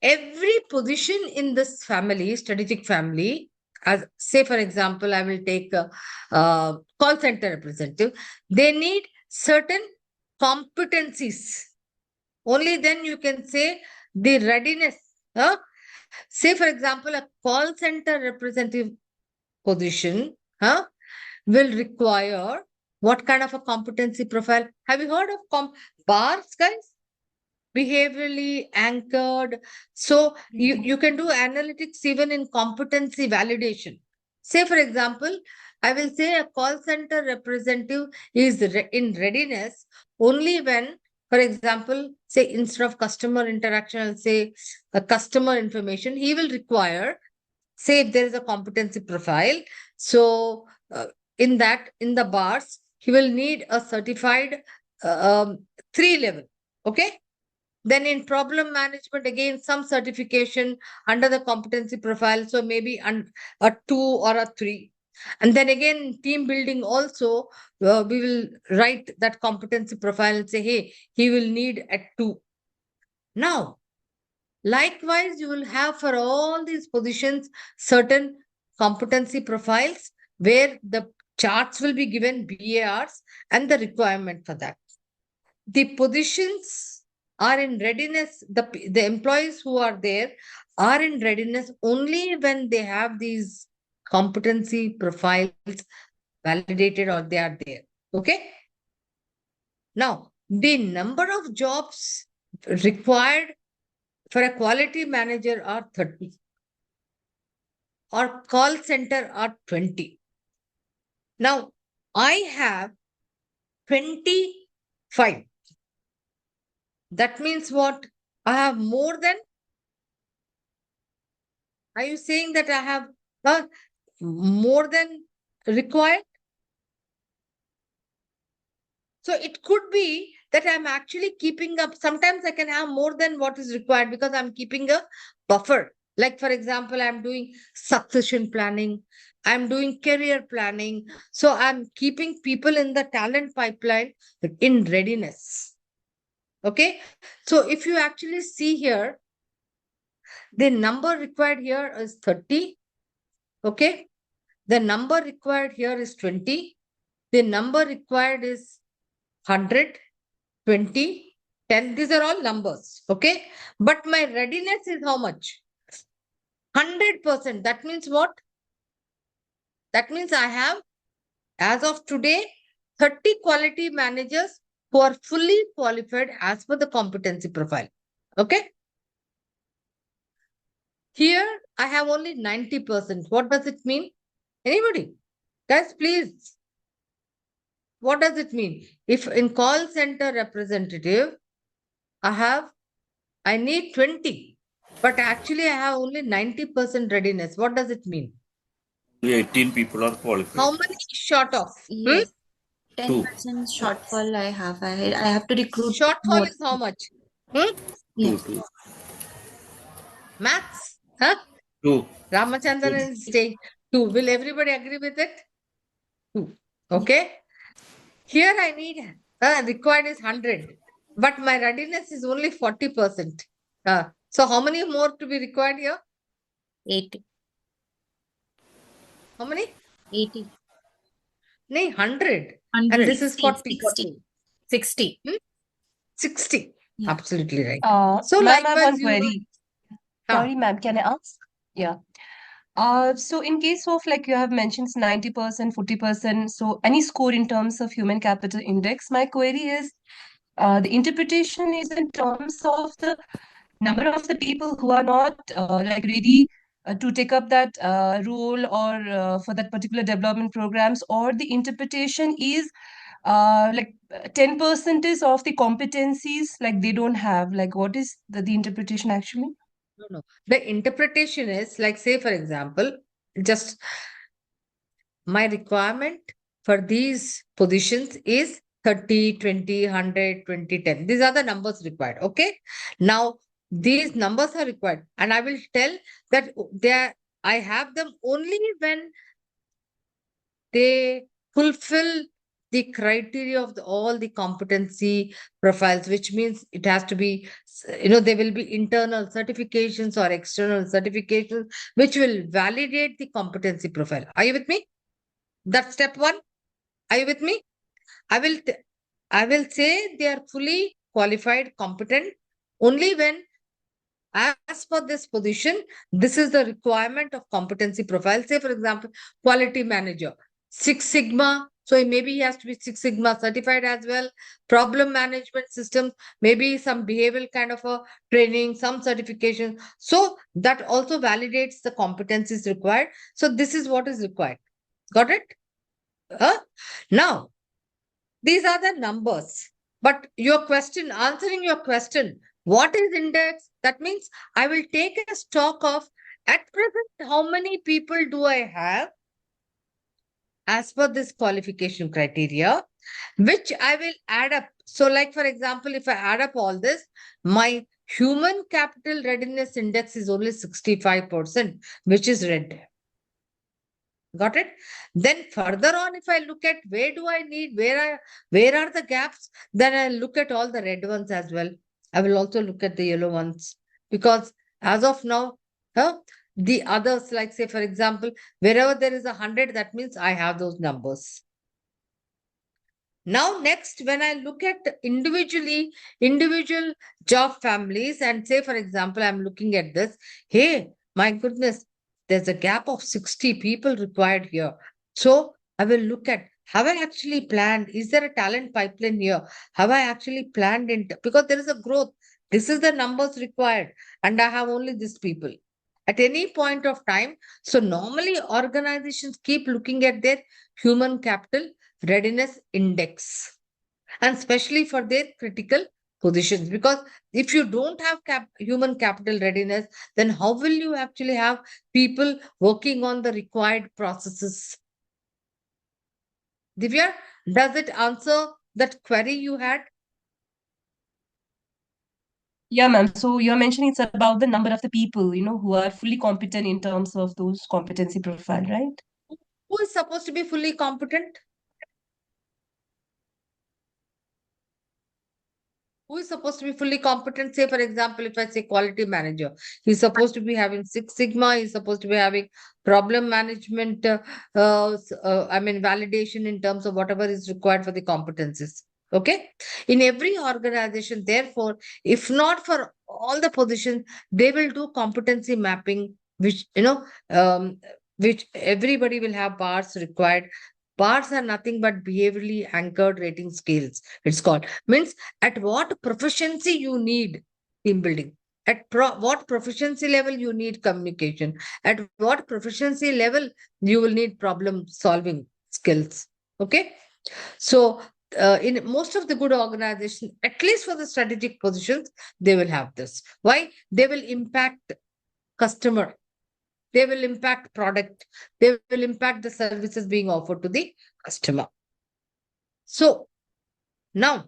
every position in this family, strategic family, as say, for example, I will take a call center representative, they need certain competencies. Only then you can say the readiness. Say, for example, a call center representative position will require what kind of a competency profile? Have you heard of bars, guys? Behaviorally anchored. So you can do analytics even in competency validation. Say, for example, I will say a call center representative is in readiness only when, for example, say instead of customer interaction, I'll say a customer information, he will require, say if there is a competency profile. So in the bars, he will need a certified 3 level. Okay. Then in problem management, again, some certification under the competency profile. So maybe a 2 or a 3. And then again, team building also, we will write that competency profile and say, hey, he will need a 2. Now, likewise, you will have for all these positions certain competency profiles where the charts will be given, BARs, and the requirement for that. The positions are in readiness, the employees who are there are in readiness only when they have these competency profiles validated or they are there. Okay. Now, the number of jobs required for a quality manager are 30 or call center are 20. Now, I have 25. That means what? I have more than. Are you saying that I have more than required? So it could be that I'm actually keeping up. Sometimes I can have more than what is required because I'm keeping a buffer. Like, for example, I'm doing succession planning, I'm doing career planning. So I'm keeping people in the talent pipeline in readiness. Okay. So if you actually see here, the number required here is 30. Okay. The number required here is 20. The number required is 100, 20, 10. These are all numbers. Okay. But my readiness is how much? 100%. That means what? That means I have, as of today, 30 quality managers who are fully qualified as per the competency profile. Okay. Here, I have only 90%. What does it mean? Anybody? Guys, please. What does it mean? If in call center representative, I need 20, but actually I have only 90% readiness. What does it mean? 18 people are qualified. How many short of? Yes. Two. 10% shortfall I have. I have to recruit Shortfall more. is how much? Yeah. Two. Maths? Huh? 2. Ramachandran is saying 2. Will everybody agree with it? 2. Okay. Here I need, required is 100, but my readiness is only 40%. So how many more to be required here? 80. How many? 80. No, 100. 100. And this is 40. 60. 60. 60. Yeah. Absolutely right. So Ma'am, I have one likewise, you query. Sorry, ma'am, can I ask? Yeah. So in case of like you have mentioned 90%, 40%, so any score in terms of human capital index, my query is the interpretation is in terms of the number of the people who are not like ready to take up that role or for that particular development programs, or the interpretation is like 10% is of the competencies like they don't have. Like what is the interpretation actually? No. The interpretation is like, say, for example, just my requirement for these positions is 30, 20, 100, 20, 10. These are the numbers required. Okay. Now, these numbers are required. And I will tell that I have them only when they fulfill the criteria of all the competency profiles, which means it has to be, there will be internal certifications or external certifications, which will validate the competency profile. Are you with me? That's step one. Are you with me? I will say they are fully qualified, competent only when, as for this position, this is the requirement of competency profile. Say, for example, quality manager, Six Sigma. So maybe he has to be Six Sigma certified as well. Problem management systems, maybe some behavioral kind of a training, some certification. So that also validates the competencies required. So this is what is required. Got it? Now, these are the numbers. But answering your question, what is index? That means I will take a stock of at present how many people do I have as per this qualification criteria, which I will add up. So, like for example, if I add up all this, my human capital readiness index is only 65%, which is red. Got it? Then further on, if I look at where do I need, where are the gaps, then I look at all the red ones as well. I will also look at the yellow ones, because as of now, the others, like say for example, wherever there is 100, that means I have those numbers. Now next, when I look at individual job families, and say for example, I'm looking at this, hey, my goodness, there's a gap of 60 people required here. So I will look at, have I actually planned? Is there a talent pipeline here? Have I actually planned it? Because there is a growth. This is the numbers required, and I have only these people at any point of time. So normally organizations keep looking at their human capital readiness index, and especially for their critical positions, because if you don't have human capital readiness, then how will you actually have people working on the required processes? Divya, does it answer that query you had? Yeah, ma'am. So you're mentioning it's about the number of the people, who are fully competent in terms of those competency profile, right? Who is supposed to be fully competent? Who is supposed to be fully competent? Say, for example, if I say quality manager, he's supposed to be having Six Sigma, he's supposed to be having problem management, validation in terms of whatever is required for the competencies. Okay. In every organization, therefore, if not for all the positions, they will do competency mapping, which, which everybody will have bars required. Bars are nothing but behaviorally anchored rating scales, it's called. Means at what proficiency you need team building, at what proficiency level you need communication, at what proficiency level you will need problem solving skills. Okay. So in most of the good organizations, at least for the strategic positions, they will have this. Why? They will impact customer, they will impact product, they will impact the services being offered to the customer. So now,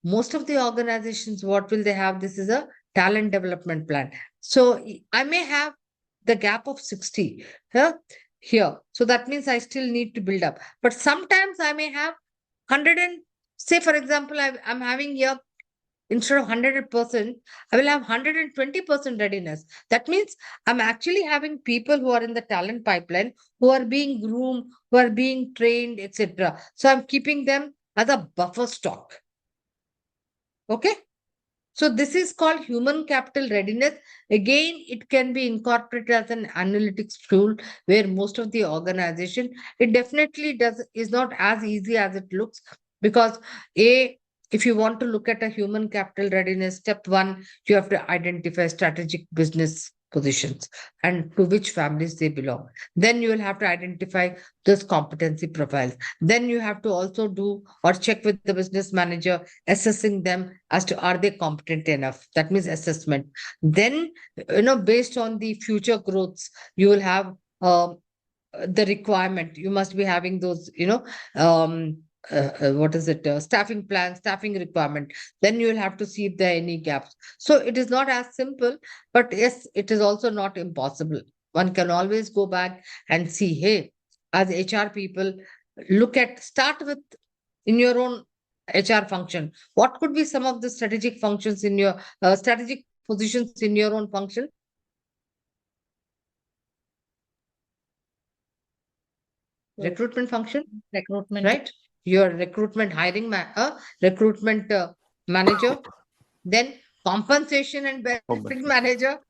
most of the organizations, what will they have? This is a talent development plan. So I may have the gap of 60 here. So that means I still need to build up. But sometimes I may have 100 and, say, for example, I'm having here, instead of 100%, I will have 120% readiness. That means I'm actually having people who are in the talent pipeline, who are being groomed, who are being trained, etc. So I'm keeping them as a buffer stock. Okay. So this is called human capital readiness. Again, it can be incorporated as an analytics tool where most of the organization, it definitely is not as easy as it looks, because if you want to look at a human capital readiness, step one, you have to identify strategic business positions and to which families they belong. Then you will have to identify those competency profiles. Then you have to also do or check with the business manager, assessing them as to are they competent enough. That means assessment. Then, based on the future growths, you will have the requirement. You must be having those, what is it? Staffing plan, staffing requirement. Then you will have to see if there are any gaps. So it is not as simple, but yes, it is also not impossible. One can always go back and see, hey, as HR people, start with in your own HR function. What could be some of the strategic functions in your strategic positions in your own function? Recruitment function, Recruitment. right? Your recruitment recruitment manager, then compensation and benefit manager,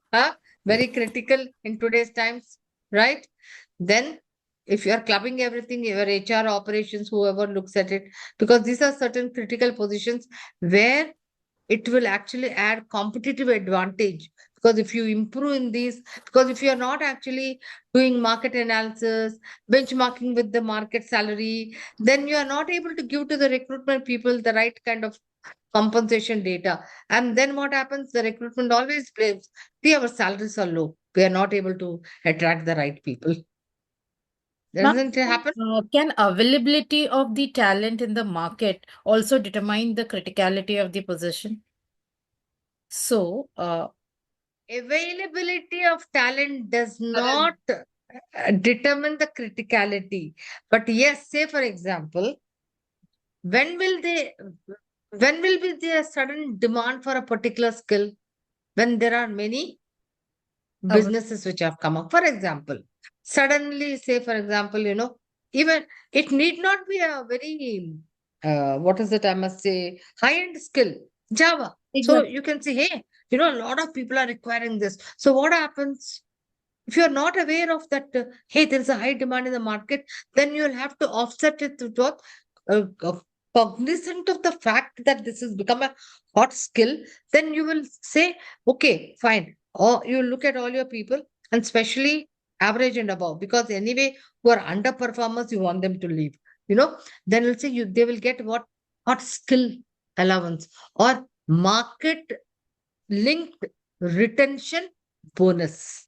very critical in today's times, right? Then if you are clubbing everything, your HR operations, whoever looks at it, because these are certain critical positions where it will actually add competitive advantage. Because if you improve in these, because if you are not actually doing market analysis, benchmarking with the market salary, then you are not able to give to the recruitment people the right kind of compensation data. And then what happens? The recruitment always blames, see, our salaries are low, we are not able to attract the right people. Ma'am, Doesn't it happen? can availability of the talent in the market also determine the criticality of the position? So, Availability of talent does not determine the criticality. But yes, say for example, when will be there sudden demand for a particular skill? When there are many businesses which have come up. For example, suddenly, say for example, even it need not be a very what is it? I must say high-end skill, Java. So exactly. you can say, hey, a lot of people are requiring this. So what happens? If you're not aware of that, hey, there's a high demand in the market, then you'll have to offset it with what? Cognizant of the fact that this has become a hot skill, then you will say, okay, fine. Or you look at all your people, and especially average and above, because anyway, who are underperformers, you want them to leave. Then you'll say they will get what? Hot skill allowance or market linked retention bonus.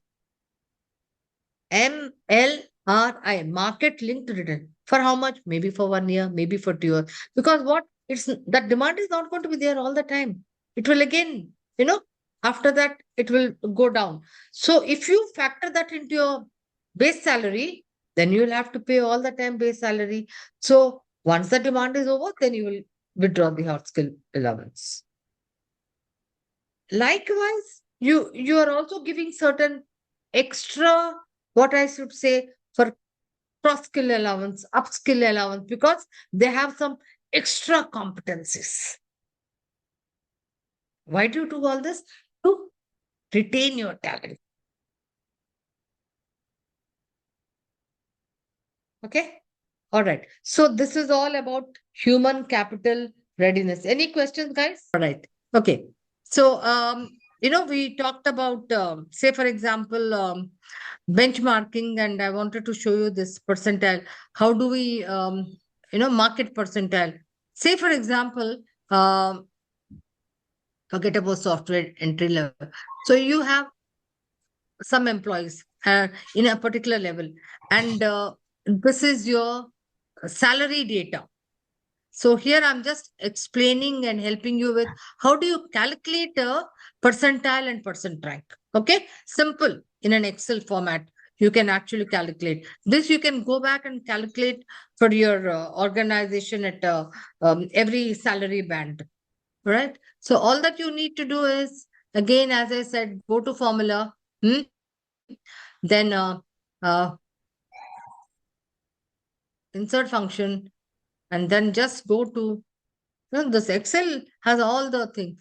MLRI, market linked return. For how much? Maybe for 1 year, maybe for 2 years. Because what? It's that demand is not going to be there all the time. It will again, after that, it will go down. So if you factor that into your base salary, then you will have to pay all the time base salary. So once the demand is over, then you will withdraw the hot skill allowance. Likewise, you are also giving certain extra, what I should say, for cross skill allowance, upskill allowance, because they have some extra competencies. Why do you do all this? To retain your talent. Okay. All right. So this is all about human capital readiness. Any questions, guys? All right. Okay. So we talked about say for example benchmarking, and I wanted to show you this percentile. How do we market percentile? Say for example, forget about software entry level. So you have some employees in a particular level, and this is your salary data. So here I'm just explaining and helping you with how do you calculate a percentile and percent rank. Okay, simple. In an Excel format, you can actually calculate this. You can go back and calculate for your organization at every salary band. Right. So all that you need to do is, again, as I said, go to formula. Then insert function, and then just go to this Excel has all the things.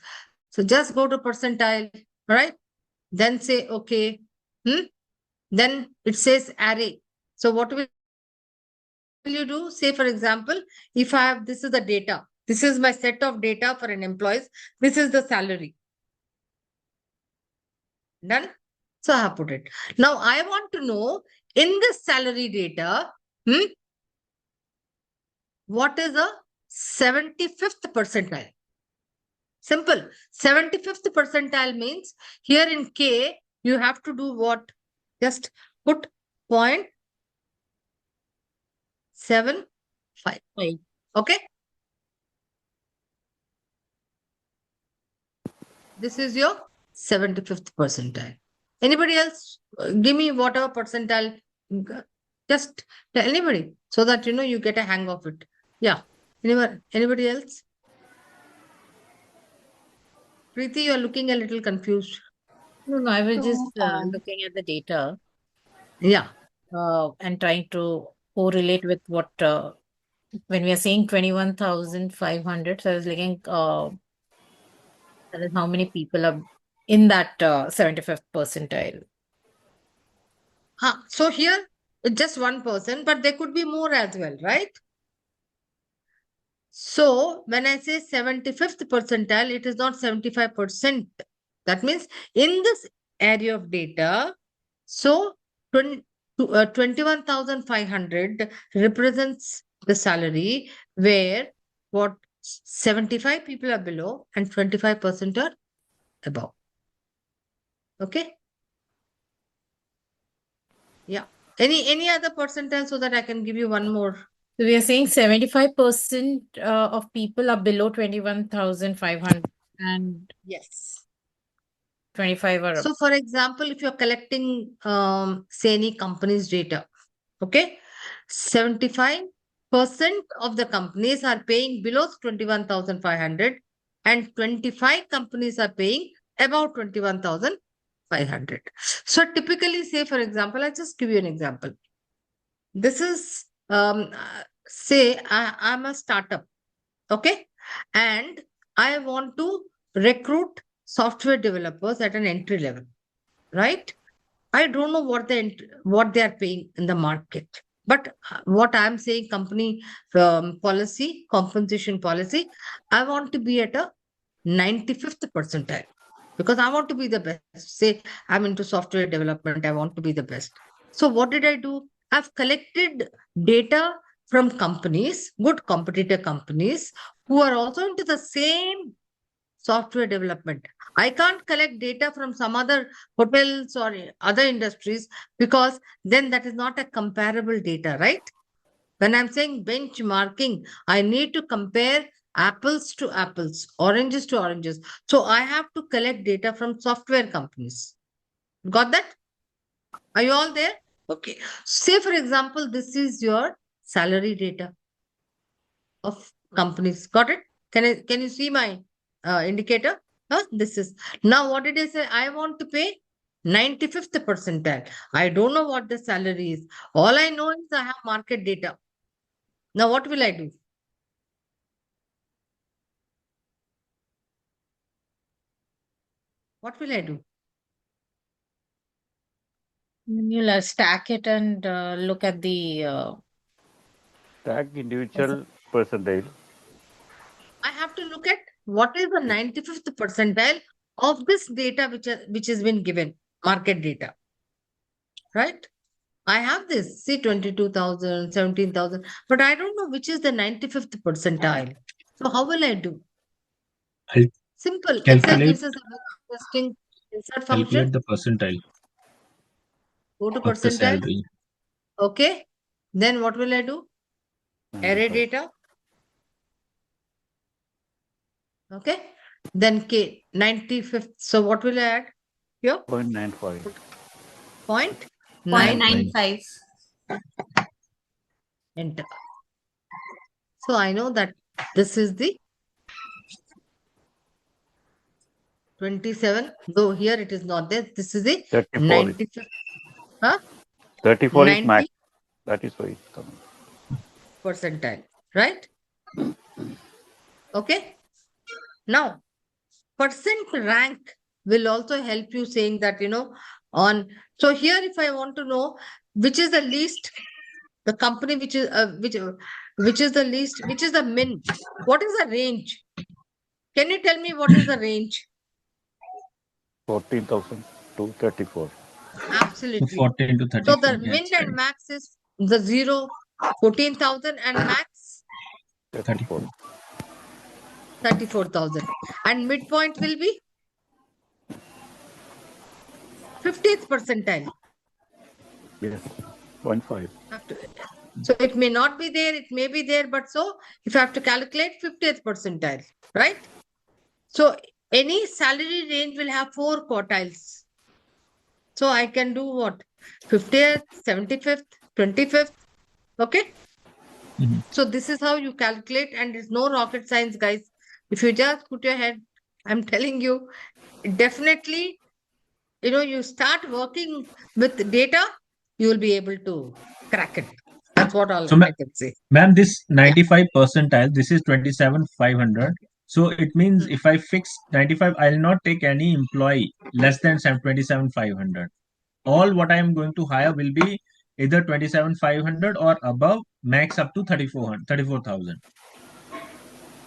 So just go to percentile, right? Then say okay. Then it says array. So what will you do? Say for example, if I have, this is the data. This is my set of data for an employee. This is the salary. Done. So I have put it. Now I want to know in this salary data, what is a 75th percentile? Simple. 75th percentile means here in K, you have to do what? Just put 0.75. Okay. This is your 75th percentile. Anybody else? Give me whatever percentile. Just tell anybody so that you get a hang of it. Yeah. Anybody else? Preeti, you're looking a little confused. No, I was just looking at the data. Yeah. And trying to correlate with what when we are saying 21,500. So I was looking that is how many people are in that 75th percentile. So here it's just one person, but there could be more as well, right? So when I say 75th percentile, it is not 75%. That means in this area of data, so 21,500 represents the salary where what 75 people are below and 25% are above. Okay. Yeah. Any other percentile so that I can give you one more? So we are saying 75% of people are below 21,500 and yes, 25 are so for example, if you're collecting say any company's data, okay, 75% of the companies are paying below 21,500 and 25 companies are paying about 21,500. So typically, say for example, I'll just give you an example. This is say I'm a startup, okay, and I want to recruit software developers at an entry level, right? I don't know what they are paying in the market. But what I'm saying, company policy, compensation policy, I want to be at a 95th percentile because I want to be the best. Say I'm into software development, I want to be the best. So what did I do? I've collected data from companies, good competitor companies, who are also into the same software development. I can't collect data from some other hotels or other industries because then that is not a comparable data, right? When I'm saying benchmarking, I need to compare apples to apples, oranges to oranges. So I have to collect data from software companies. Got that? Are you all there? Okay. Say, for example, this is your salary data of companies. Got it? Can you see my indicator? Huh? This is now what did I say? I want to pay 95th percentile. I don't know what the salary is. All I know is I have market data. Now what will I do? What will I do? You'll stack it and look at the Tag individual percentile. I have to look at what is the 95th percentile of this data which has been given, market data. Right? I have this, see 22,000, 17,000, but I don't know which is the 95th percentile. So how will I do? I'll Simple. Excel calculate gives us a very interesting insert function. calculate the percentile Go to of the percentile. salary. Okay. Then what will I do? Array 95. data. Okay. Then K, 95th. So what will I add here? 0.95. 0.9. 0.95. Enter. So I know that this is the 27, though here it is not there. This is the 34. 95th. Huh? 34 is 90 max. That is why it's coming. percentile. Right? Okay. Now, percent rank will also help you saying that, on. So here, if I want to know which is the least, the company which is which is the least, which is the min, what is the range? Can you tell me what is the range? 14,000 to 34. So Absolutely. 14 to So 34. the Yeah, min it's and right. max is the 14,000 and max 34. 34,000. And midpoint will be 50th percentile. Yes. 0.5. So it may not be there, it may be there, but so if I have to calculate 50th percentile, right? So any salary range will have 4 quartiles. So I can do what? 50th, 75th, 25th. Okay. Mhm. So this is how you calculate, and it's no rocket science, guys. If you just put your head, I'm telling you, definitely, you start working with data, you will be able to crack it. That's what all So, I can say. ma'am, this Yeah. 95 percentile, this is 27,500. So it means if I fix 95, I'll not take any employee less than 27,500. All what I am going to hire will be either 27,500 or above, max up to 34,000.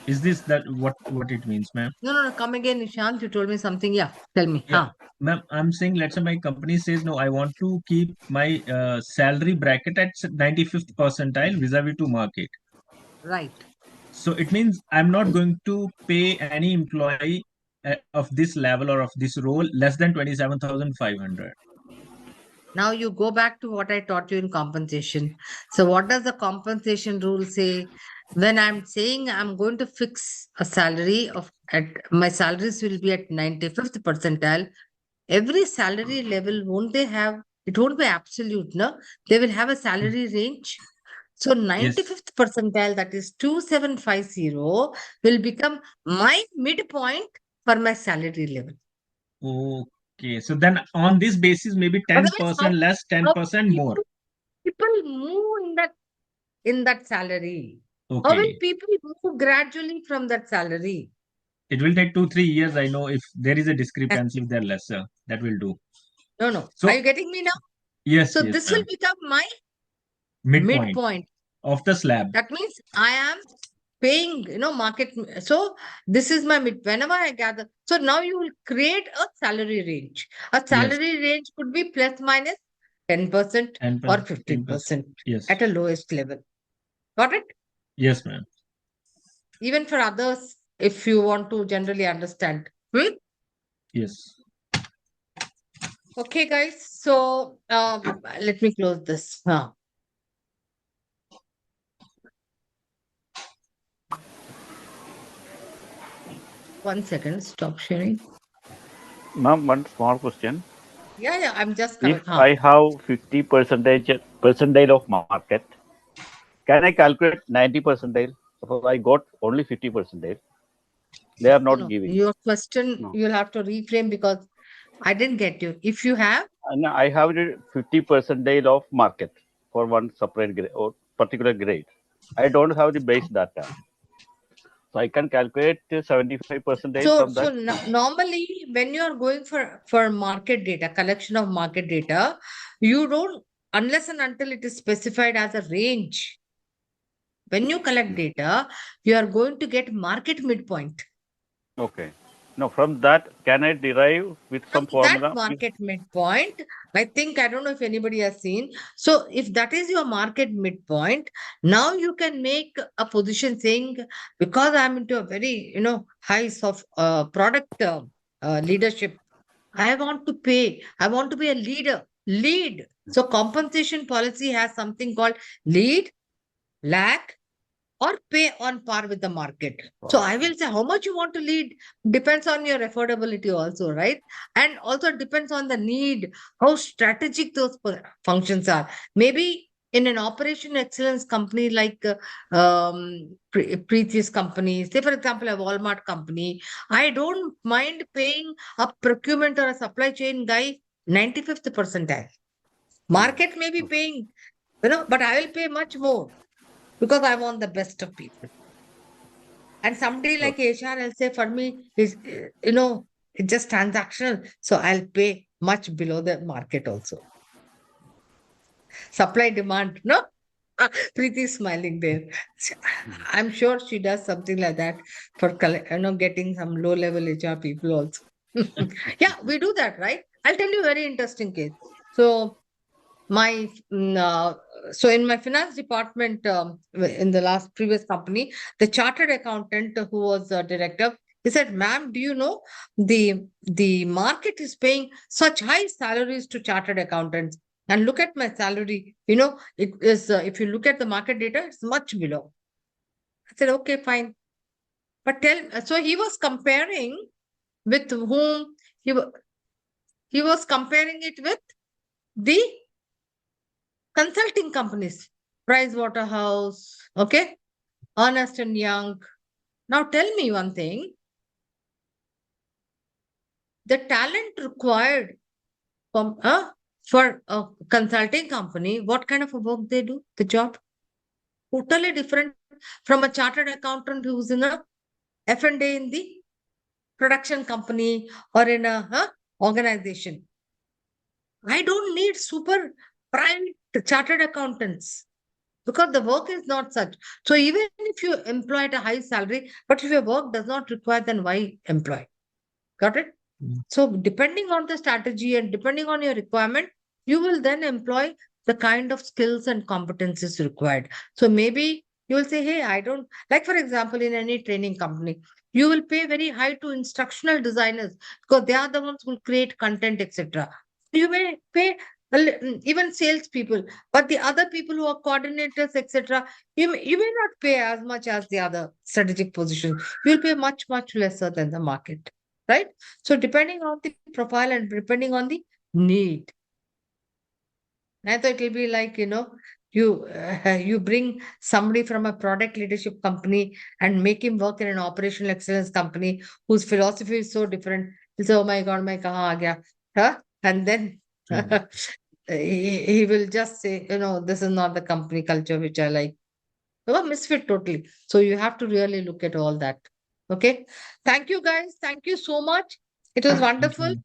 Is this that what it means, ma'am? No. Come again, Nishant. You told me something. Yeah. Tell me. Yeah, ma'am, I'm saying let's say my company says no, I want to keep my salary bracket at 95th percentile vis-a-vis to market. Right. So it means I'm not going to pay any employee of this level or of this role less than 27,500. Now you go back to what I taught you in compensation. So what does the compensation rule say? When I'm saying I'm going to fix a salary at my salaries will be at 95th percentile, every salary level it won't be absolute, no? They will have a salary range. So Yes. 95th percentile, that is 2750, will become my midpoint for my salary level. Okay. So then on this basis, maybe 10% Otherwise, less, how 10% more. people move in that salary? How will Okay. people move gradually from that salary? It will take 2-3 years. I know if there is a discrepancy, if they're lesser, that will do. No. So Are you getting me now? yes, So yes, this will ma'am. become my Midpoint midpoint. of the slab. That means I am paying, market. So this is my mid. Whenever I gather, so now you will create a salary range. A Yes, salary range could be plus minus 10% or 10%, 15% yes, at a lowest level. Got it? yes, ma'am. Even for others, if you want to generally understand. Yes. Okay, guys. So let me close this. One second. Stop sharing. Ma'am, one small question. Yeah. I'm just coming. If I have 50 percentile of market, can I calculate 90 percentile? Suppose I got only 50 percentile. They are not No. giving. Your question No. you'll have to reframe because I didn't get you. If you have, And I have the 50 percentile of market for one separate grade or particular grade. I don't have the base data. So I can calculate 75 percentile so from that. normally when you are going for market data, collection of market data, you don't, unless and until it is specified as a range. When you collect data, you are going to get market midpoint. Okay. Now from that, can I derive with From some that formula? market midpoint, I don't know if anybody has seen. So if that is your market midpoint, now you can make a position saying, because I'm into a very, high of product leadership, I want to pay, I want to be a lead. So compensation policy has something called lead, lag, or pay on par with the market. So I will say how much you want to lead depends on your affordability also, right? And also depends on the need, how strategic those functions are. Maybe in an operation excellence company like previous companies, say for example a Walmart company, I don't mind paying a procurement or a supply chain guy 95th percentile. Market may be paying, but I will pay much more because I want the best of people. And somebody like HR, I'll say for me is, it's just transactional. So I'll pay much below the market also. Supply demand, no? Preeti is smiling there. I'm sure she does something like that for getting some low level HR people also. Yeah, we do that, right? I'll tell you a very interesting case. So my so in my finance department, in the last previous company, the chartered accountant who was a director, he said, ma'am, do you know the market is paying such high salaries to chartered accountants, and look at my salary, it is, if you look at the market data, it's much below. I said, okay, fine, but so he was comparing with whom he was comparing it with the consulting companies, Price Waterhouse, okay, Ernst and Young. Now tell me one thing: the talent required for a consulting company, what kind of a work they do, the job, totally different from a chartered accountant who's in a F&A in the production company or in a organization. I don't need super prime chartered accountants, because the work is not such. So even if you employ at a high salary, but if your work does not require, then why employ? Got it? So depending on the strategy and depending on your requirement, you will then employ the kind of skills and competencies required. So maybe you will say, hey, I don't, like for example, in any training company, you will pay very high to instructional designers because they are the ones who will create content, etc. You may pay even salespeople, but the other people who are coordinators, etc., you may not pay as much as the other strategic positions. You will pay much, much lesser than the market, right? So depending on the profile and depending on the need. And so it will be like, you bring somebody from a product leadership company and make him work in an operational excellence company whose philosophy is so different. He'll say, oh my God, my kahan aa gaya? Huh? And then he will just say, this is not the company culture which I like. Oh, misfit totally. So you have to really look at all that. Okay. Thank you guys. Thank you so much. It was wonderful.